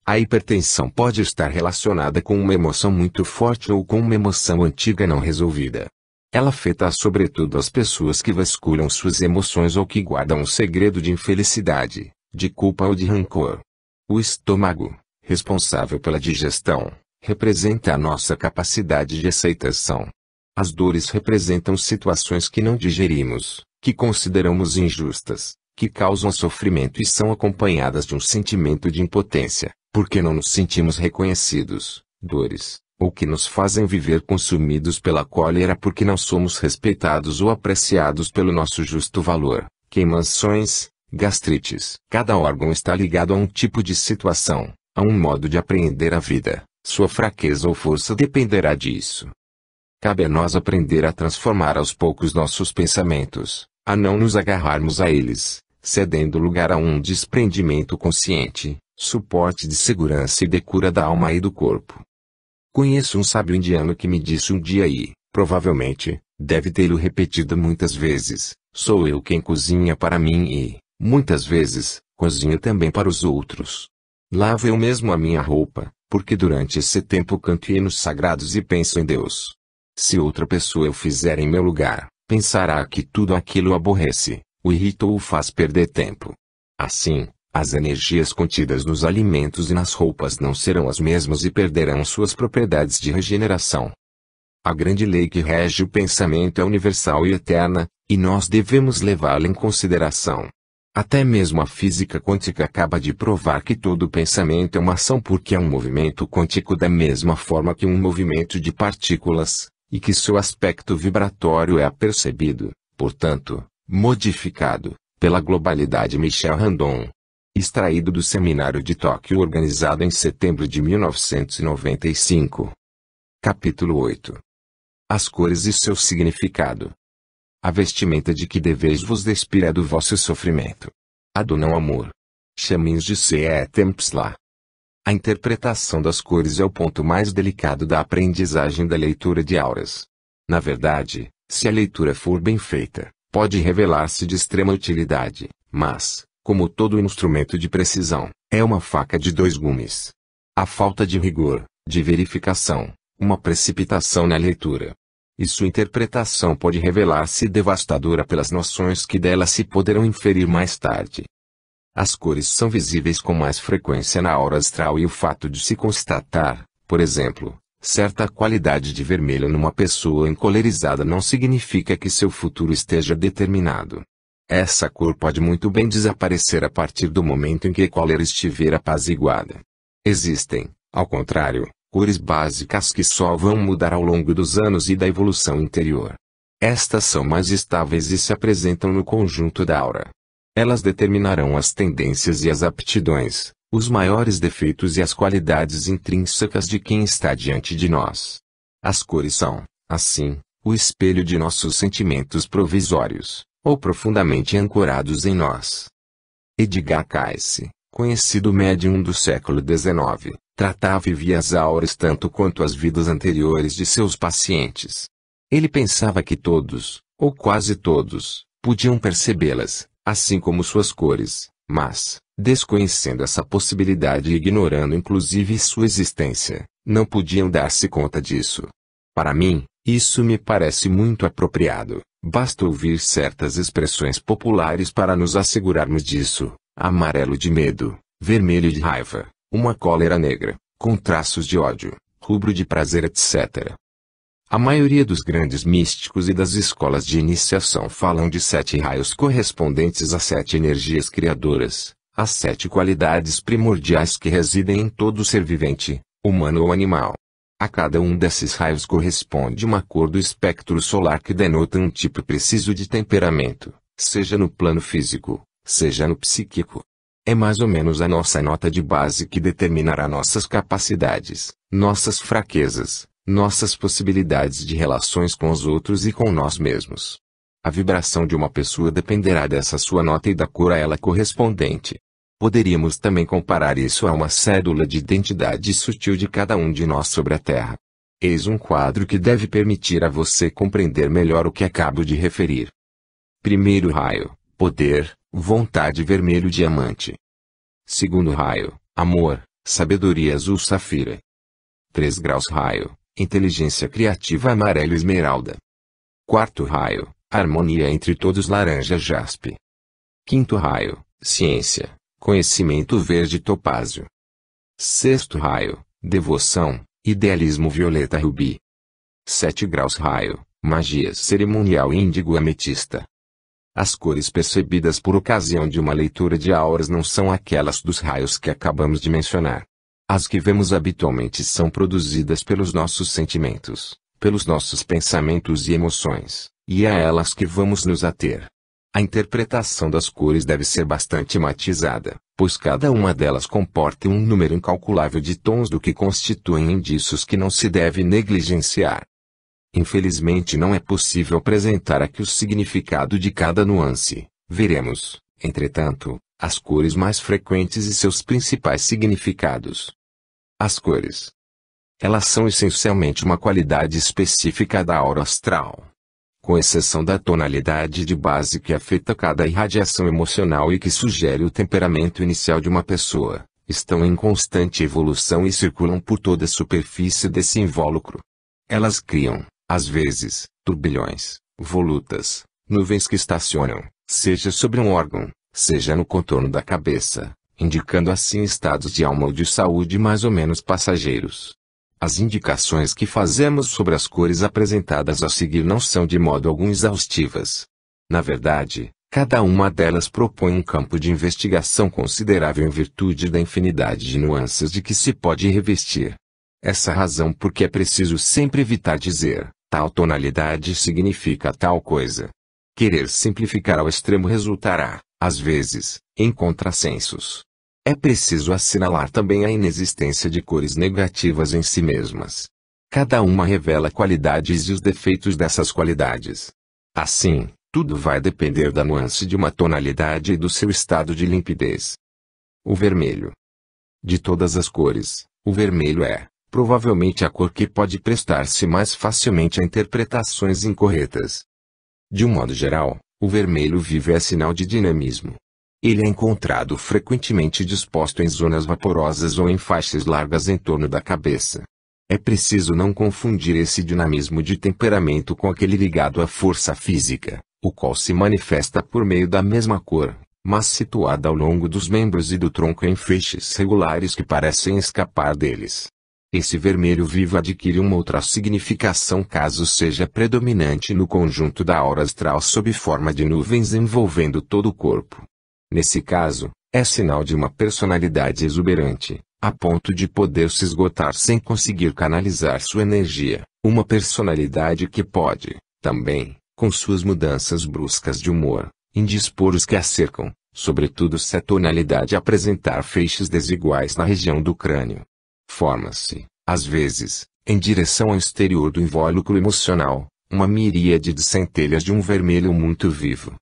S1: A hipertensão pode estar relacionada com uma emoção muito forte ou com uma emoção antiga não resolvida. Ela afeta sobretudo as pessoas que vasculham suas emoções ou que guardam um segredo de infelicidade, de culpa ou de rancor. O estômago, responsável pela digestão, representa a nossa capacidade de aceitação. As dores representam situações que não digerimos, que consideramos injustas, que causam sofrimento e são acompanhadas de um sentimento de impotência, porque não nos sentimos reconhecidos. Dores, ou que nos fazem viver consumidos pela cólera porque não somos respeitados ou apreciados pelo nosso justo valor, queimações, gastrites. Cada órgão está ligado a um tipo de situação, a um modo de apreender a vida. Sua fraqueza ou força dependerá disso. Cabe a nós aprender a transformar aos poucos nossos pensamentos, a não nos agarrarmos a eles, cedendo lugar a um desprendimento consciente, suporte de segurança e de cura da alma e do corpo. Conheço um sábio indiano que me disse um dia e, provavelmente, deve tê-lo repetido muitas vezes: sou eu quem cozinha para mim e, muitas vezes, cozinho também para os outros. Lavo eu mesmo a minha roupa, porque durante esse tempo canto hinos sagrados e penso em Deus. Se outra pessoa o fizer em meu lugar, pensará que tudo aquilo o aborrece, o irrita ou o faz perder tempo. Assim, as energias contidas nos alimentos e nas roupas não serão as mesmas e perderão suas propriedades de regeneração. A grande lei que rege o pensamento é universal e eterna, e nós devemos levá-la em consideração. Até mesmo a física quântica acaba de provar que todo pensamento é uma ação porque é um movimento quântico da mesma forma que um movimento de partículas, e que seu aspecto vibratório é apercebido, portanto, modificado, pela globalidade. Michel Randon. Extraído do Seminário de Tóquio organizado em setembro de 1995. Capítulo 8. As cores e seu significado. A vestimenta de que deveis vos despir é do vosso sofrimento. A do não amor. Chamins de C. Tempsla. A interpretação das cores é o ponto mais delicado da aprendizagem da leitura de auras. Na verdade, se a leitura for bem feita, pode revelar-se de extrema utilidade, mas, como todo instrumento de precisão, é uma faca de dois gumes. A falta de rigor, de verificação, uma precipitação na leitura. E sua interpretação pode revelar-se devastadora pelas noções que dela se poderão inferir mais tarde. As cores são visíveis com mais frequência na aura astral e o fato de se constatar, por exemplo, certa qualidade de vermelho numa pessoa encolerizada não significa que seu futuro esteja determinado. Essa cor pode muito bem desaparecer a partir do momento em que a cólera estiver apaziguada. Existem, ao contrário, cores básicas que só vão mudar ao longo dos anos e da evolução interior. Estas são mais estáveis e se apresentam no conjunto da aura. Elas determinarão as tendências e as aptidões, os maiores defeitos e as qualidades intrínsecas de quem está diante de nós. As cores são, assim, o espelho de nossos sentimentos provisórios, ou profundamente ancorados em nós. Edgar Cayce, conhecido médium do século XIX, tratava e via as auras tanto quanto as vidas anteriores de seus pacientes. Ele pensava que todos, ou quase todos, podiam percebê-las, assim como suas cores, mas, desconhecendo essa possibilidade e ignorando inclusive sua existência, não podiam dar-se conta disso. Para mim, isso me parece muito apropriado. Basta ouvir certas expressões populares para nos assegurarmos disso: amarelo de medo, vermelho de raiva, uma cólera negra, com traços de ódio, rubro de prazer, etc. A maioria dos grandes místicos e das escolas de iniciação falam de 7 raios correspondentes a 7 energias criadoras, as 7 qualidades primordiais que residem em todo ser vivente, humano ou animal. A cada um desses raios corresponde uma cor do espectro solar que denota um tipo preciso de temperamento, seja no plano físico, seja no psíquico. É mais ou menos a nossa nota de base que determinará nossas capacidades, nossas fraquezas, nossas possibilidades de relações com os outros e com nós mesmos. A vibração de uma pessoa dependerá dessa sua nota e da cor a ela correspondente. Poderíamos também comparar isso a uma cédula de identidade sutil de cada um de nós sobre a Terra. Eis um quadro que deve permitir a você compreender melhor o que acabo de referir. Primeiro raio: poder, vontade, vermelho diamante. Segundo raio: amor, sabedoria, azul safira. 3 graus raio: inteligência criativa, amarelo esmeralda. Quarto raio: harmonia entre todos, laranja jaspe. Quinto raio: ciência, conhecimento, verde topázio. Sexto raio: devoção, idealismo, violeta rubi. 7 graus raio: magia cerimonial, índigo ametista. As cores percebidas por ocasião de uma leitura de auras não são aquelas dos raios que acabamos de mencionar. As que vemos habitualmente são produzidas pelos nossos sentimentos, pelos nossos pensamentos e emoções, e é a elas que vamos nos ater. A interpretação das cores deve ser bastante matizada, pois cada uma delas comporta um número incalculável de tons, do que constituem indícios que não se deve negligenciar. Infelizmente não é possível apresentar aqui o significado de cada nuance. Veremos, entretanto, as cores mais frequentes e seus principais significados. As cores. Elas são essencialmente uma qualidade específica da aura astral. Com exceção da tonalidade de base que afeta cada irradiação emocional e que sugere o temperamento inicial de uma pessoa, estão em constante evolução e circulam por toda a superfície desse invólucro. Elas criam, às vezes, turbilhões, volutas, nuvens que estacionam, seja sobre um órgão, seja no contorno da cabeça, indicando assim estados de alma ou de saúde mais ou menos passageiros. As indicações que fazemos sobre as cores apresentadas a seguir não são de modo algum exaustivas. Na verdade, cada uma delas propõe um campo de investigação considerável em virtude da infinidade de nuances de que se pode revestir. Essa razão porque é preciso sempre evitar dizer, tal tonalidade significa tal coisa. Querer simplificar ao extremo resultará, às vezes, em contrassensos. É preciso assinalar também a inexistência de cores negativas em si mesmas. Cada uma revela qualidades e os defeitos dessas qualidades. Assim, tudo vai depender da nuance de uma tonalidade e do seu estado de limpidez. O vermelho. De todas as cores, o vermelho é, provavelmente, a cor que pode prestar-se mais facilmente a interpretações incorretas. De um modo geral, o vermelho vivo é sinal de dinamismo. Ele é encontrado frequentemente disposto em zonas vaporosas ou em faixas largas em torno da cabeça. É preciso não confundir esse dinamismo de temperamento com aquele ligado à força física, o qual se manifesta por meio da mesma cor, mas situada ao longo dos membros e do tronco em feixes regulares que parecem escapar deles. Esse vermelho vivo adquire uma outra significação caso seja predominante no conjunto da aura astral sob forma de nuvens envolvendo todo o corpo. Nesse caso, é sinal de uma personalidade exuberante, a ponto de poder se esgotar sem conseguir canalizar sua energia, uma personalidade que pode, também, com suas mudanças bruscas de humor, indispor os que a cercam, sobretudo se a tonalidade apresentar feixes desiguais na região do crânio. Forma-se, às vezes, em direção ao exterior do invólucro emocional, uma miríade de centelhas de um vermelho muito vivo.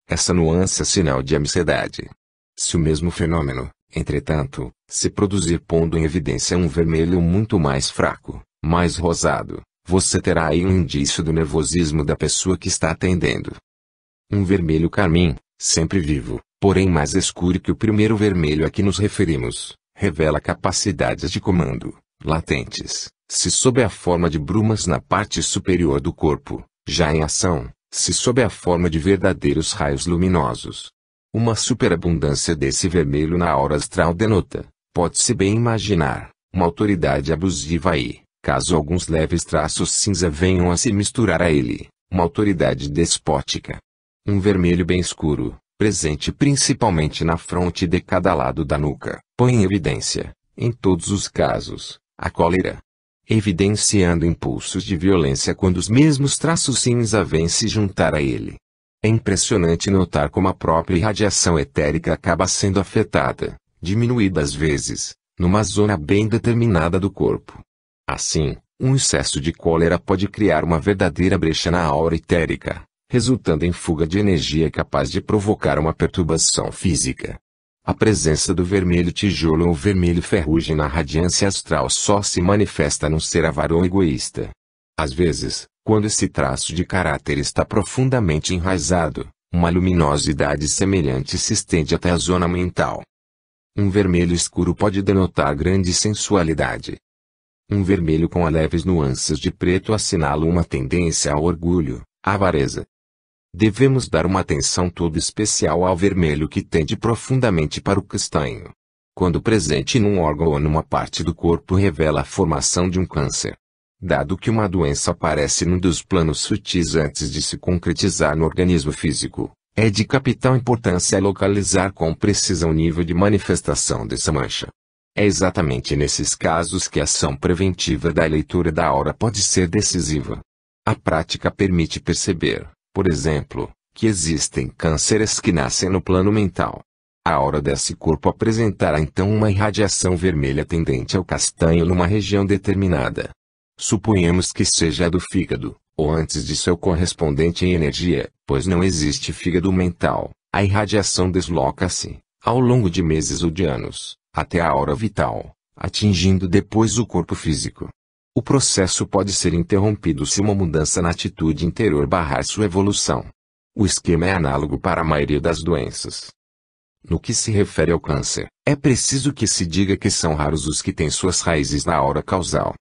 S1: Essa nuance é sinal de ansiedade. Se o mesmo fenômeno, entretanto, se produzir pondo em evidência um vermelho muito mais fraco, mais rosado, você terá aí um indício do nervosismo da pessoa que está atendendo. Um vermelho carmim, sempre vivo, porém mais escuro que o primeiro vermelho a que nos referimos, revela capacidades de comando, latentes, se sob a forma de brumas na parte superior do corpo, já em ação, se sob a forma de verdadeiros raios luminosos. Uma superabundância desse vermelho na aura astral denota, pode-se bem imaginar, uma autoridade abusiva e, caso alguns leves traços cinza venham a se misturar a ele, uma autoridade despótica. Um vermelho bem escuro, presente principalmente na fronte de cada lado da nuca, põe em evidência, em todos os casos, a cólera, evidenciando impulsos de violência quando os mesmos traços cinza vêm se juntar a ele. É impressionante notar como a própria irradiação etérica acaba sendo afetada, diminuída às vezes, numa zona bem determinada do corpo. Assim, um excesso de cólera pode criar uma verdadeira brecha na aura etérica, resultando em fuga de energia capaz de provocar uma perturbação física. A presença do vermelho tijolo ou vermelho ferrugem na radiância astral só se manifesta num ser avaro ou egoísta. Às vezes, quando esse traço de caráter está profundamente enraizado, uma luminosidade semelhante se estende até a zona mental. Um vermelho escuro pode denotar grande sensualidade. Um vermelho com leves nuances de preto assinala uma tendência ao orgulho, à avareza. Devemos dar uma atenção toda especial ao vermelho que tende profundamente para o castanho. Quando presente num órgão ou numa parte do corpo revela a formação de um câncer. Dado que uma doença aparece num dos planos sutis antes de se concretizar no organismo físico, é de capital importância localizar com precisão o nível de manifestação dessa mancha. É exatamente nesses casos que a ação preventiva da leitura da aura pode ser decisiva. A prática permite perceber, por exemplo, que existem cânceres que nascem no plano mental. A aura desse corpo apresentará então uma irradiação vermelha tendente ao castanho numa região determinada. Suponhamos que seja a do fígado, ou antes de seu correspondente em energia, pois não existe fígado mental, a irradiação desloca-se, ao longo de meses ou de anos, até a aura vital, atingindo depois o corpo físico. O processo pode ser interrompido se uma mudança na atitude interior barrar sua evolução. O esquema é análogo para a maioria das doenças. No que se refere ao câncer, é preciso que se diga que são raros os que têm suas raízes na aura causal.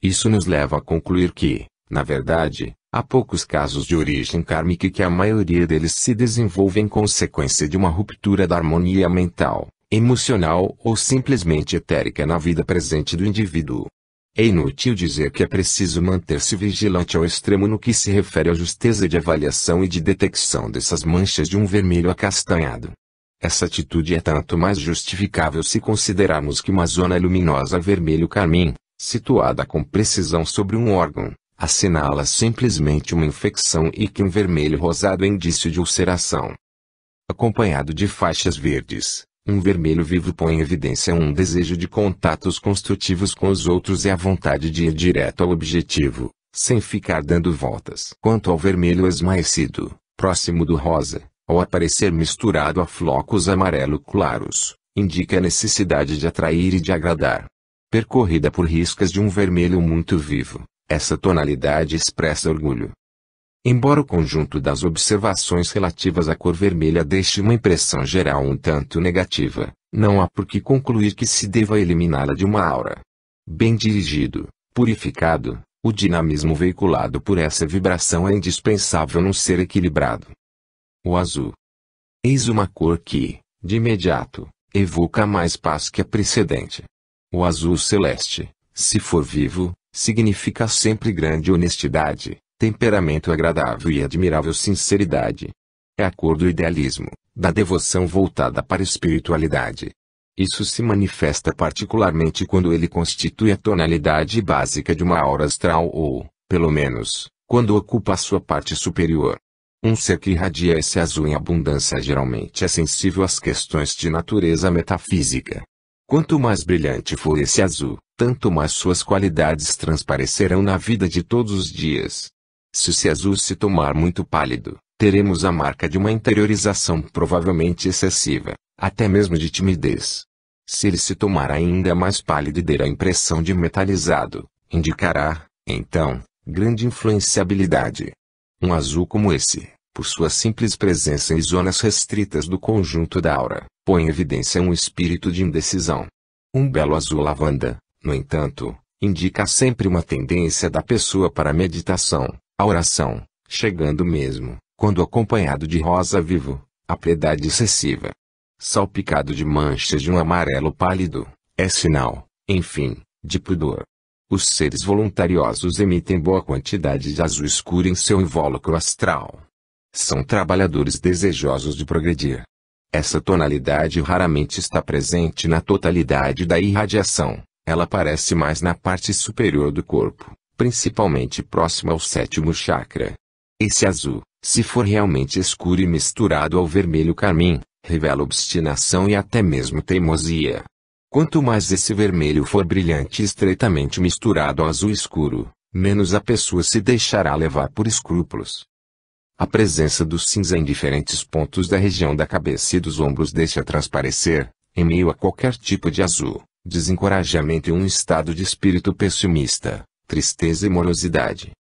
S1: Isso nos leva a concluir que, na verdade, há poucos casos de origem kármica e que a maioria deles se desenvolve em consequência de uma ruptura da harmonia mental, emocional ou simplesmente etérica na vida presente do indivíduo. É inútil dizer que é preciso manter-se vigilante ao extremo no que se refere à justeza de avaliação e de detecção dessas manchas de um vermelho acastanhado. Essa atitude é tanto mais justificável se considerarmos que uma zona luminosa vermelho-carmim, situada com precisão sobre um órgão, assinala simplesmente uma infecção e que um vermelho rosado é indício de ulceração. Acompanhado de faixas verdes, um vermelho vivo põe em evidência um desejo de contatos construtivos com os outros e a vontade de ir direto ao objetivo, sem ficar dando voltas. Quanto ao vermelho esmaecido, próximo do rosa, ao aparecer misturado a flocos amarelo claros, indica a necessidade de atrair e de agradar. Percorrida por riscas de um vermelho muito vivo, essa tonalidade expressa orgulho. Embora o conjunto das observações relativas à cor vermelha deixe uma impressão geral um tanto negativa, não há por que concluir que se deva eliminá-la de uma aura. Bem dirigido, purificado, o dinamismo veiculado por essa vibração é indispensável num ser equilibrado. O azul. Eis uma cor que, de imediato, evoca mais paz que a precedente. O azul celeste, se for vivo, significa sempre grande honestidade, temperamento agradável e admirável sinceridade. É a cor do idealismo, da devoção voltada para a espiritualidade. Isso se manifesta particularmente quando ele constitui a tonalidade básica de uma aura astral ou, pelo menos, quando ocupa a sua parte superior. Um ser que irradia esse azul em abundância geralmente é sensível às questões de natureza metafísica. Quanto mais brilhante for esse azul, tanto mais suas qualidades transparecerão na vida de todos os dias. Se esse azul se tornar muito pálido, teremos a marca de uma interiorização provavelmente excessiva, até mesmo de timidez. Se ele se tornar ainda mais pálido e der a impressão de metalizado, indicará, então, grande influenciabilidade. Um azul como esse, por sua simples presença em zonas restritas do conjunto da aura, põe em evidência um espírito de indecisão. Um belo azul lavanda, no entanto, indica sempre uma tendência da pessoa para a meditação, a oração, chegando mesmo, quando acompanhado de rosa vivo, a piedade excessiva. Salpicado de manchas de um amarelo pálido, é sinal, enfim, de pudor. Os seres voluntariosos emitem boa quantidade de azul escuro em seu invólucro astral. São trabalhadores desejosos de progredir. Essa tonalidade raramente está presente na totalidade da irradiação, ela aparece mais na parte superior do corpo, principalmente próximo ao sétimo chakra. Esse azul, se for realmente escuro e misturado ao vermelho carmim, revela obstinação e até mesmo teimosia. Quanto mais esse vermelho for brilhante e estreitamente misturado ao azul escuro, menos a pessoa se deixará levar por escrúpulos. A presença do cinza em diferentes pontos da região da cabeça e dos ombros deixa transparecer, em meio a qualquer tipo de azul, desencorajamento e um estado de espírito pessimista, tristeza e morosidade.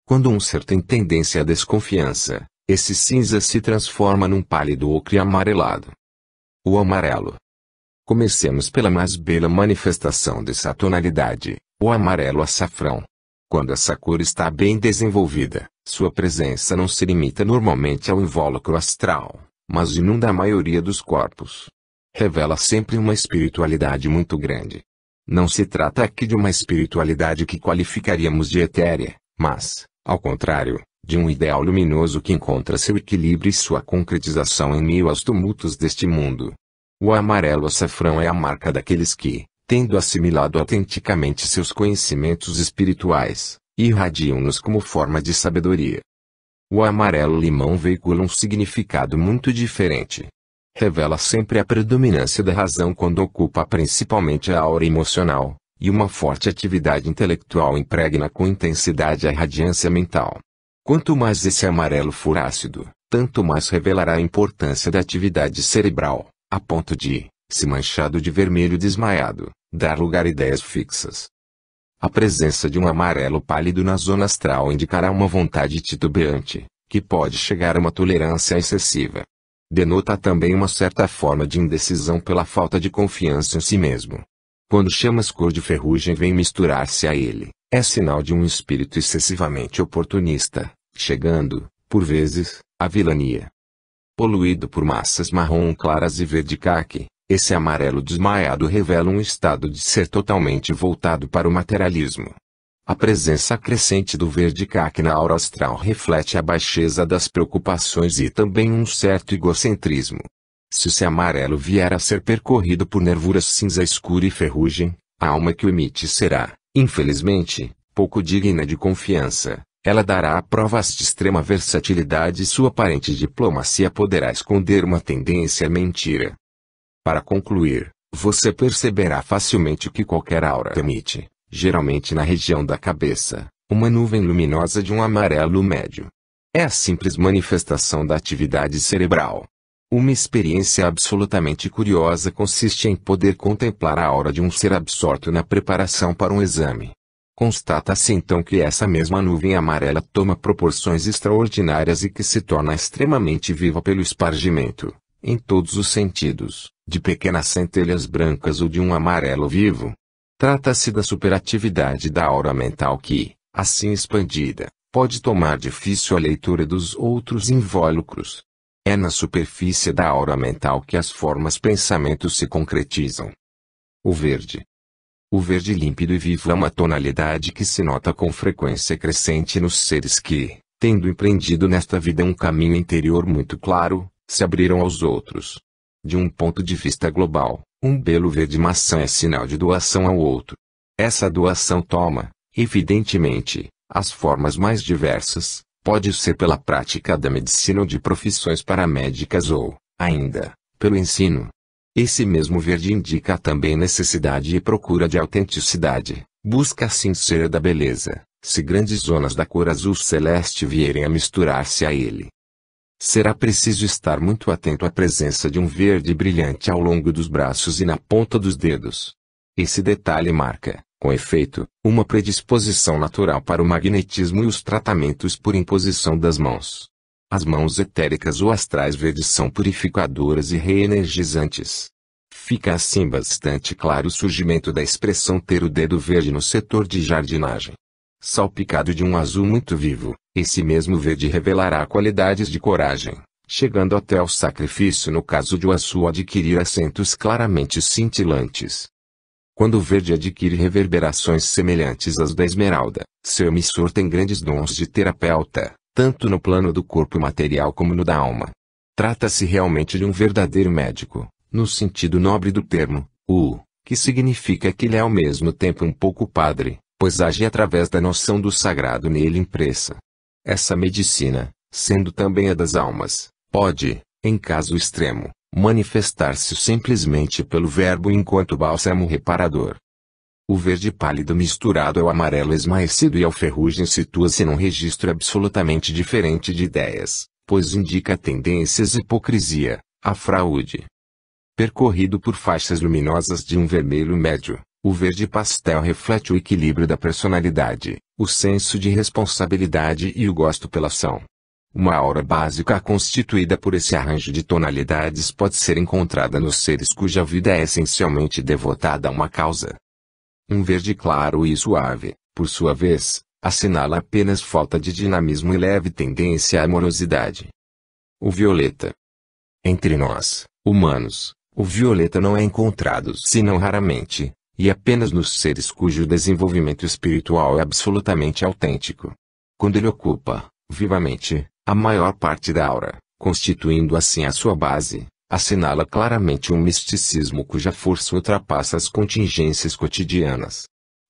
S1: Quando um ser tem tendência à desconfiança, esse cinza se transforma num pálido ocre amarelado. O amarelo. Comecemos pela mais bela manifestação dessa tonalidade, o amarelo açafrão. Quando essa cor está bem desenvolvida, sua presença não se limita normalmente ao invólucro astral, mas inunda a maioria dos corpos. Revela sempre uma espiritualidade muito grande. Não se trata aqui de uma espiritualidade que qualificaríamos de etérea, mas, ao contrário, de um ideal luminoso que encontra seu equilíbrio e sua concretização em meio aos tumultos deste mundo. O amarelo açafrão é a marca daqueles que, tendo assimilado autenticamente seus conhecimentos espirituais, irradiam-nos como forma de sabedoria. O amarelo limão veicula um significado muito diferente. Revela sempre a predominância da razão quando ocupa principalmente a aura emocional, e uma forte atividade intelectual impregna com intensidade a radiância mental. Quanto mais esse amarelo for ácido, tanto mais revelará a importância da atividade cerebral, a ponto de, se manchado de vermelho desmaiado, dar lugar a ideias fixas. A presença de um amarelo pálido na zona astral indicará uma vontade titubeante, que pode chegar a uma tolerância excessiva. Denota também uma certa forma de indecisão pela falta de confiança em si mesmo. Quando chamas cor de ferrugem vem misturar-se a ele, é sinal de um espírito excessivamente oportunista, chegando, por vezes, à vilania. Poluído por massas marrom claras e verde caque, esse amarelo desmaiado revela um estado de ser totalmente voltado para o materialismo. A presença crescente do verde caque na aura astral reflete a baixeza das preocupações e também um certo egocentrismo. Se esse amarelo vier a ser percorrido por nervuras cinza escura e ferrugem, a alma que o emite será, infelizmente, pouco digna de confiança. Ela dará provas de extrema versatilidade e sua aparente diplomacia poderá esconder uma tendência à mentira. Para concluir, você perceberá facilmente que qualquer aura emite, geralmente na região da cabeça, uma nuvem luminosa de um amarelo médio. É a simples manifestação da atividade cerebral. Uma experiência absolutamente curiosa consiste em poder contemplar a aura de um ser absorto na preparação para um exame. Constata-se então que essa mesma nuvem amarela toma proporções extraordinárias e que se torna extremamente viva pelo espargimento, em todos os sentidos, de pequenas centelhas brancas ou de um amarelo vivo. Trata-se da superatividade da aura mental que, assim expandida, pode tomar difícil a leitura dos outros invólucros. É na superfície da aura mental que as formas pensamentos se concretizam. O verde. O verde límpido e vivo é uma tonalidade que se nota com frequência crescente nos seres que, tendo empreendido nesta vida um caminho interior muito claro, se abriram aos outros. De um ponto de vista global, um belo verde maçã é sinal de doação ao outro. Essa doação toma, evidentemente, as formas mais diversas, Pode ser pela prática da medicina ou de profissões paramédicas ou, ainda, pelo ensino. Esse mesmo verde indica também necessidade e procura de autenticidade, busca assim ser da beleza, se grandes zonas da cor azul celeste vierem a misturar-se a ele. Será preciso estar muito atento à presença de um verde brilhante ao longo dos braços e na ponta dos dedos. Esse detalhe marca, com efeito, uma predisposição natural para o magnetismo e os tratamentos por imposição das mãos. As mãos etéricas ou astrais verdes são purificadoras e reenergizantes. Fica assim bastante claro o surgimento da expressão ter o dedo verde no setor de jardinagem. Salpicado de um azul muito vivo, esse mesmo verde revelará qualidades de coragem, chegando até ao sacrifício no caso de o azul adquirir acentos claramente cintilantes. Quando o verde adquire reverberações semelhantes às da esmeralda, seu emissor tem grandes dons de terapeuta, tanto no plano do corpo material como no da alma. Trata-se realmente de um verdadeiro médico, no sentido nobre do termo, que significa que ele é ao mesmo tempo um pouco padre, pois age através da noção do sagrado nele impressa. Essa medicina, sendo também a das almas, pode, em caso extremo, manifestar-se simplesmente pelo verbo enquanto bálsamo reparador. O verde pálido misturado ao amarelo esmaecido e ao ferrugem situa-se num registro absolutamente diferente de ideias, pois indica tendências e hipocrisia, a fraude. Percorrido por faixas luminosas de um vermelho médio, o verde pastel reflete o equilíbrio da personalidade, o senso de responsabilidade e o gosto pela ação. Uma aura básica constituída por esse arranjo de tonalidades pode ser encontrada nos seres cuja vida é essencialmente devotada a uma causa. Um verde claro e suave, por sua vez, assinala apenas falta de dinamismo e leve tendência à amorosidade. O violeta. Entre nós, humanos, o violeta não é encontrado senão raramente, e apenas nos seres cujo desenvolvimento espiritual é absolutamente autêntico. Quando ele ocupa, vivamente, a maior parte da aura, constituindo assim a sua base, assinala claramente um misticismo cuja força ultrapassa as contingências cotidianas.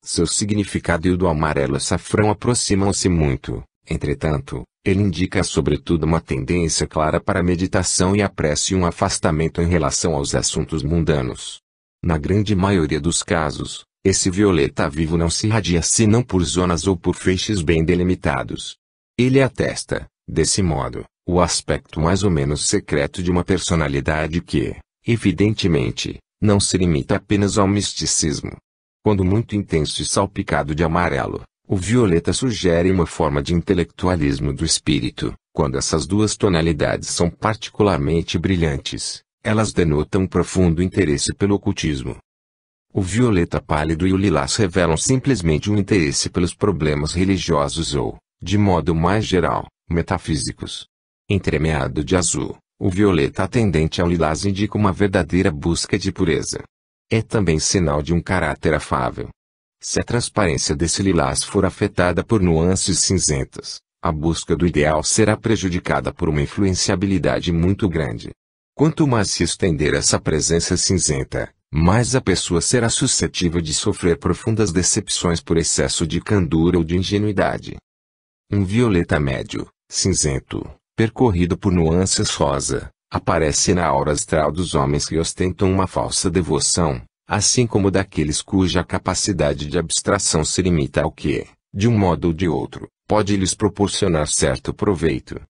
S1: Seu significado e o do amarelo açafrão aproximam-se muito, entretanto, ele indica sobretudo uma tendência clara para a meditação e a prece e um afastamento em relação aos assuntos mundanos. Na grande maioria dos casos, esse violeta vivo não se irradia senão por zonas ou por feixes bem delimitados. Ele atesta, desse modo, o aspecto mais ou menos secreto de uma personalidade que, evidentemente, não se limita apenas ao misticismo. Quando muito intenso e salpicado de amarelo, o violeta sugere uma forma de intelectualismo do espírito. Quando essas duas tonalidades são particularmente brilhantes, elas denotam um profundo interesse pelo ocultismo. O violeta pálido e o lilás revelam simplesmente um interesse pelos problemas religiosos ou, de modo mais geral, metafísicos. Entremeado de azul, o violeta tendente ao lilás indica uma verdadeira busca de pureza. É também sinal de um caráter afável. Se a transparência desse lilás for afetada por nuances cinzentas, a busca do ideal será prejudicada por uma influenciabilidade muito grande. Quanto mais se estender essa presença cinzenta, mais a pessoa será suscetível de sofrer profundas decepções por excesso de candura ou de ingenuidade. Um violeta médio, cinzento, percorrido por nuances rosa, aparece na aura astral dos homens que ostentam uma falsa devoção, assim como daqueles cuja capacidade de abstração se limita ao que, de um modo ou de outro, pode lhes proporcionar certo proveito.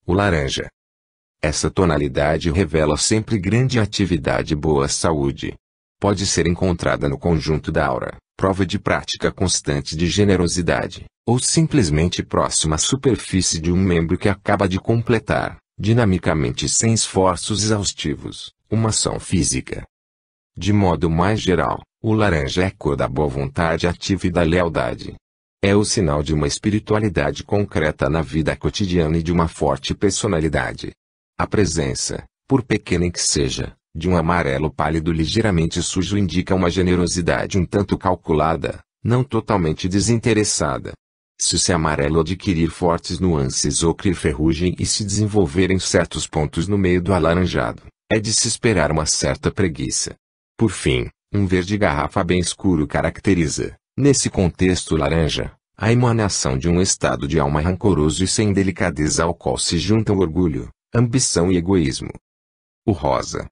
S1: O laranja. Essa tonalidade revela sempre grande atividade e boa saúde. Pode ser encontrada no conjunto da aura, prova de prática constante de generosidade, ou simplesmente próxima à superfície de um membro que acaba de completar, dinamicamente sem esforços exaustivos, uma ação física. De modo mais geral, o laranja é a cor da boa vontade ativa e da lealdade. É o sinal de uma espiritualidade concreta na vida cotidiana e de uma forte personalidade. A presença, por pequena que seja, de um amarelo pálido ligeiramente sujo indica uma generosidade um tanto calculada, não totalmente desinteressada. Se esse amarelo adquirir fortes nuances ocre e ferrugem e se desenvolver em certos pontos no meio do alaranjado, é de se esperar uma certa preguiça. Por fim, um verde garrafa bem escuro caracteriza, nesse contexto laranja, a emanação de um estado de alma rancoroso e sem delicadeza ao qual se juntam orgulho, ambição e egoísmo. O rosa.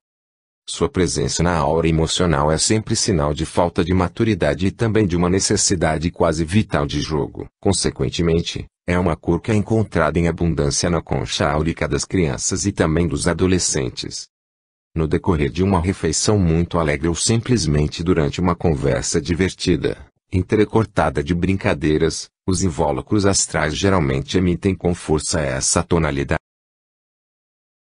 S1: Sua presença na aura emocional é sempre sinal de falta de maturidade e também de uma necessidade quase vital de jogo. Consequentemente, é uma cor que é encontrada em abundância na concha áurica das crianças e também dos adolescentes. No decorrer de uma refeição muito alegre ou simplesmente durante uma conversa divertida, entrecortada de brincadeiras, os invólucros astrais geralmente emitem com força essa tonalidade.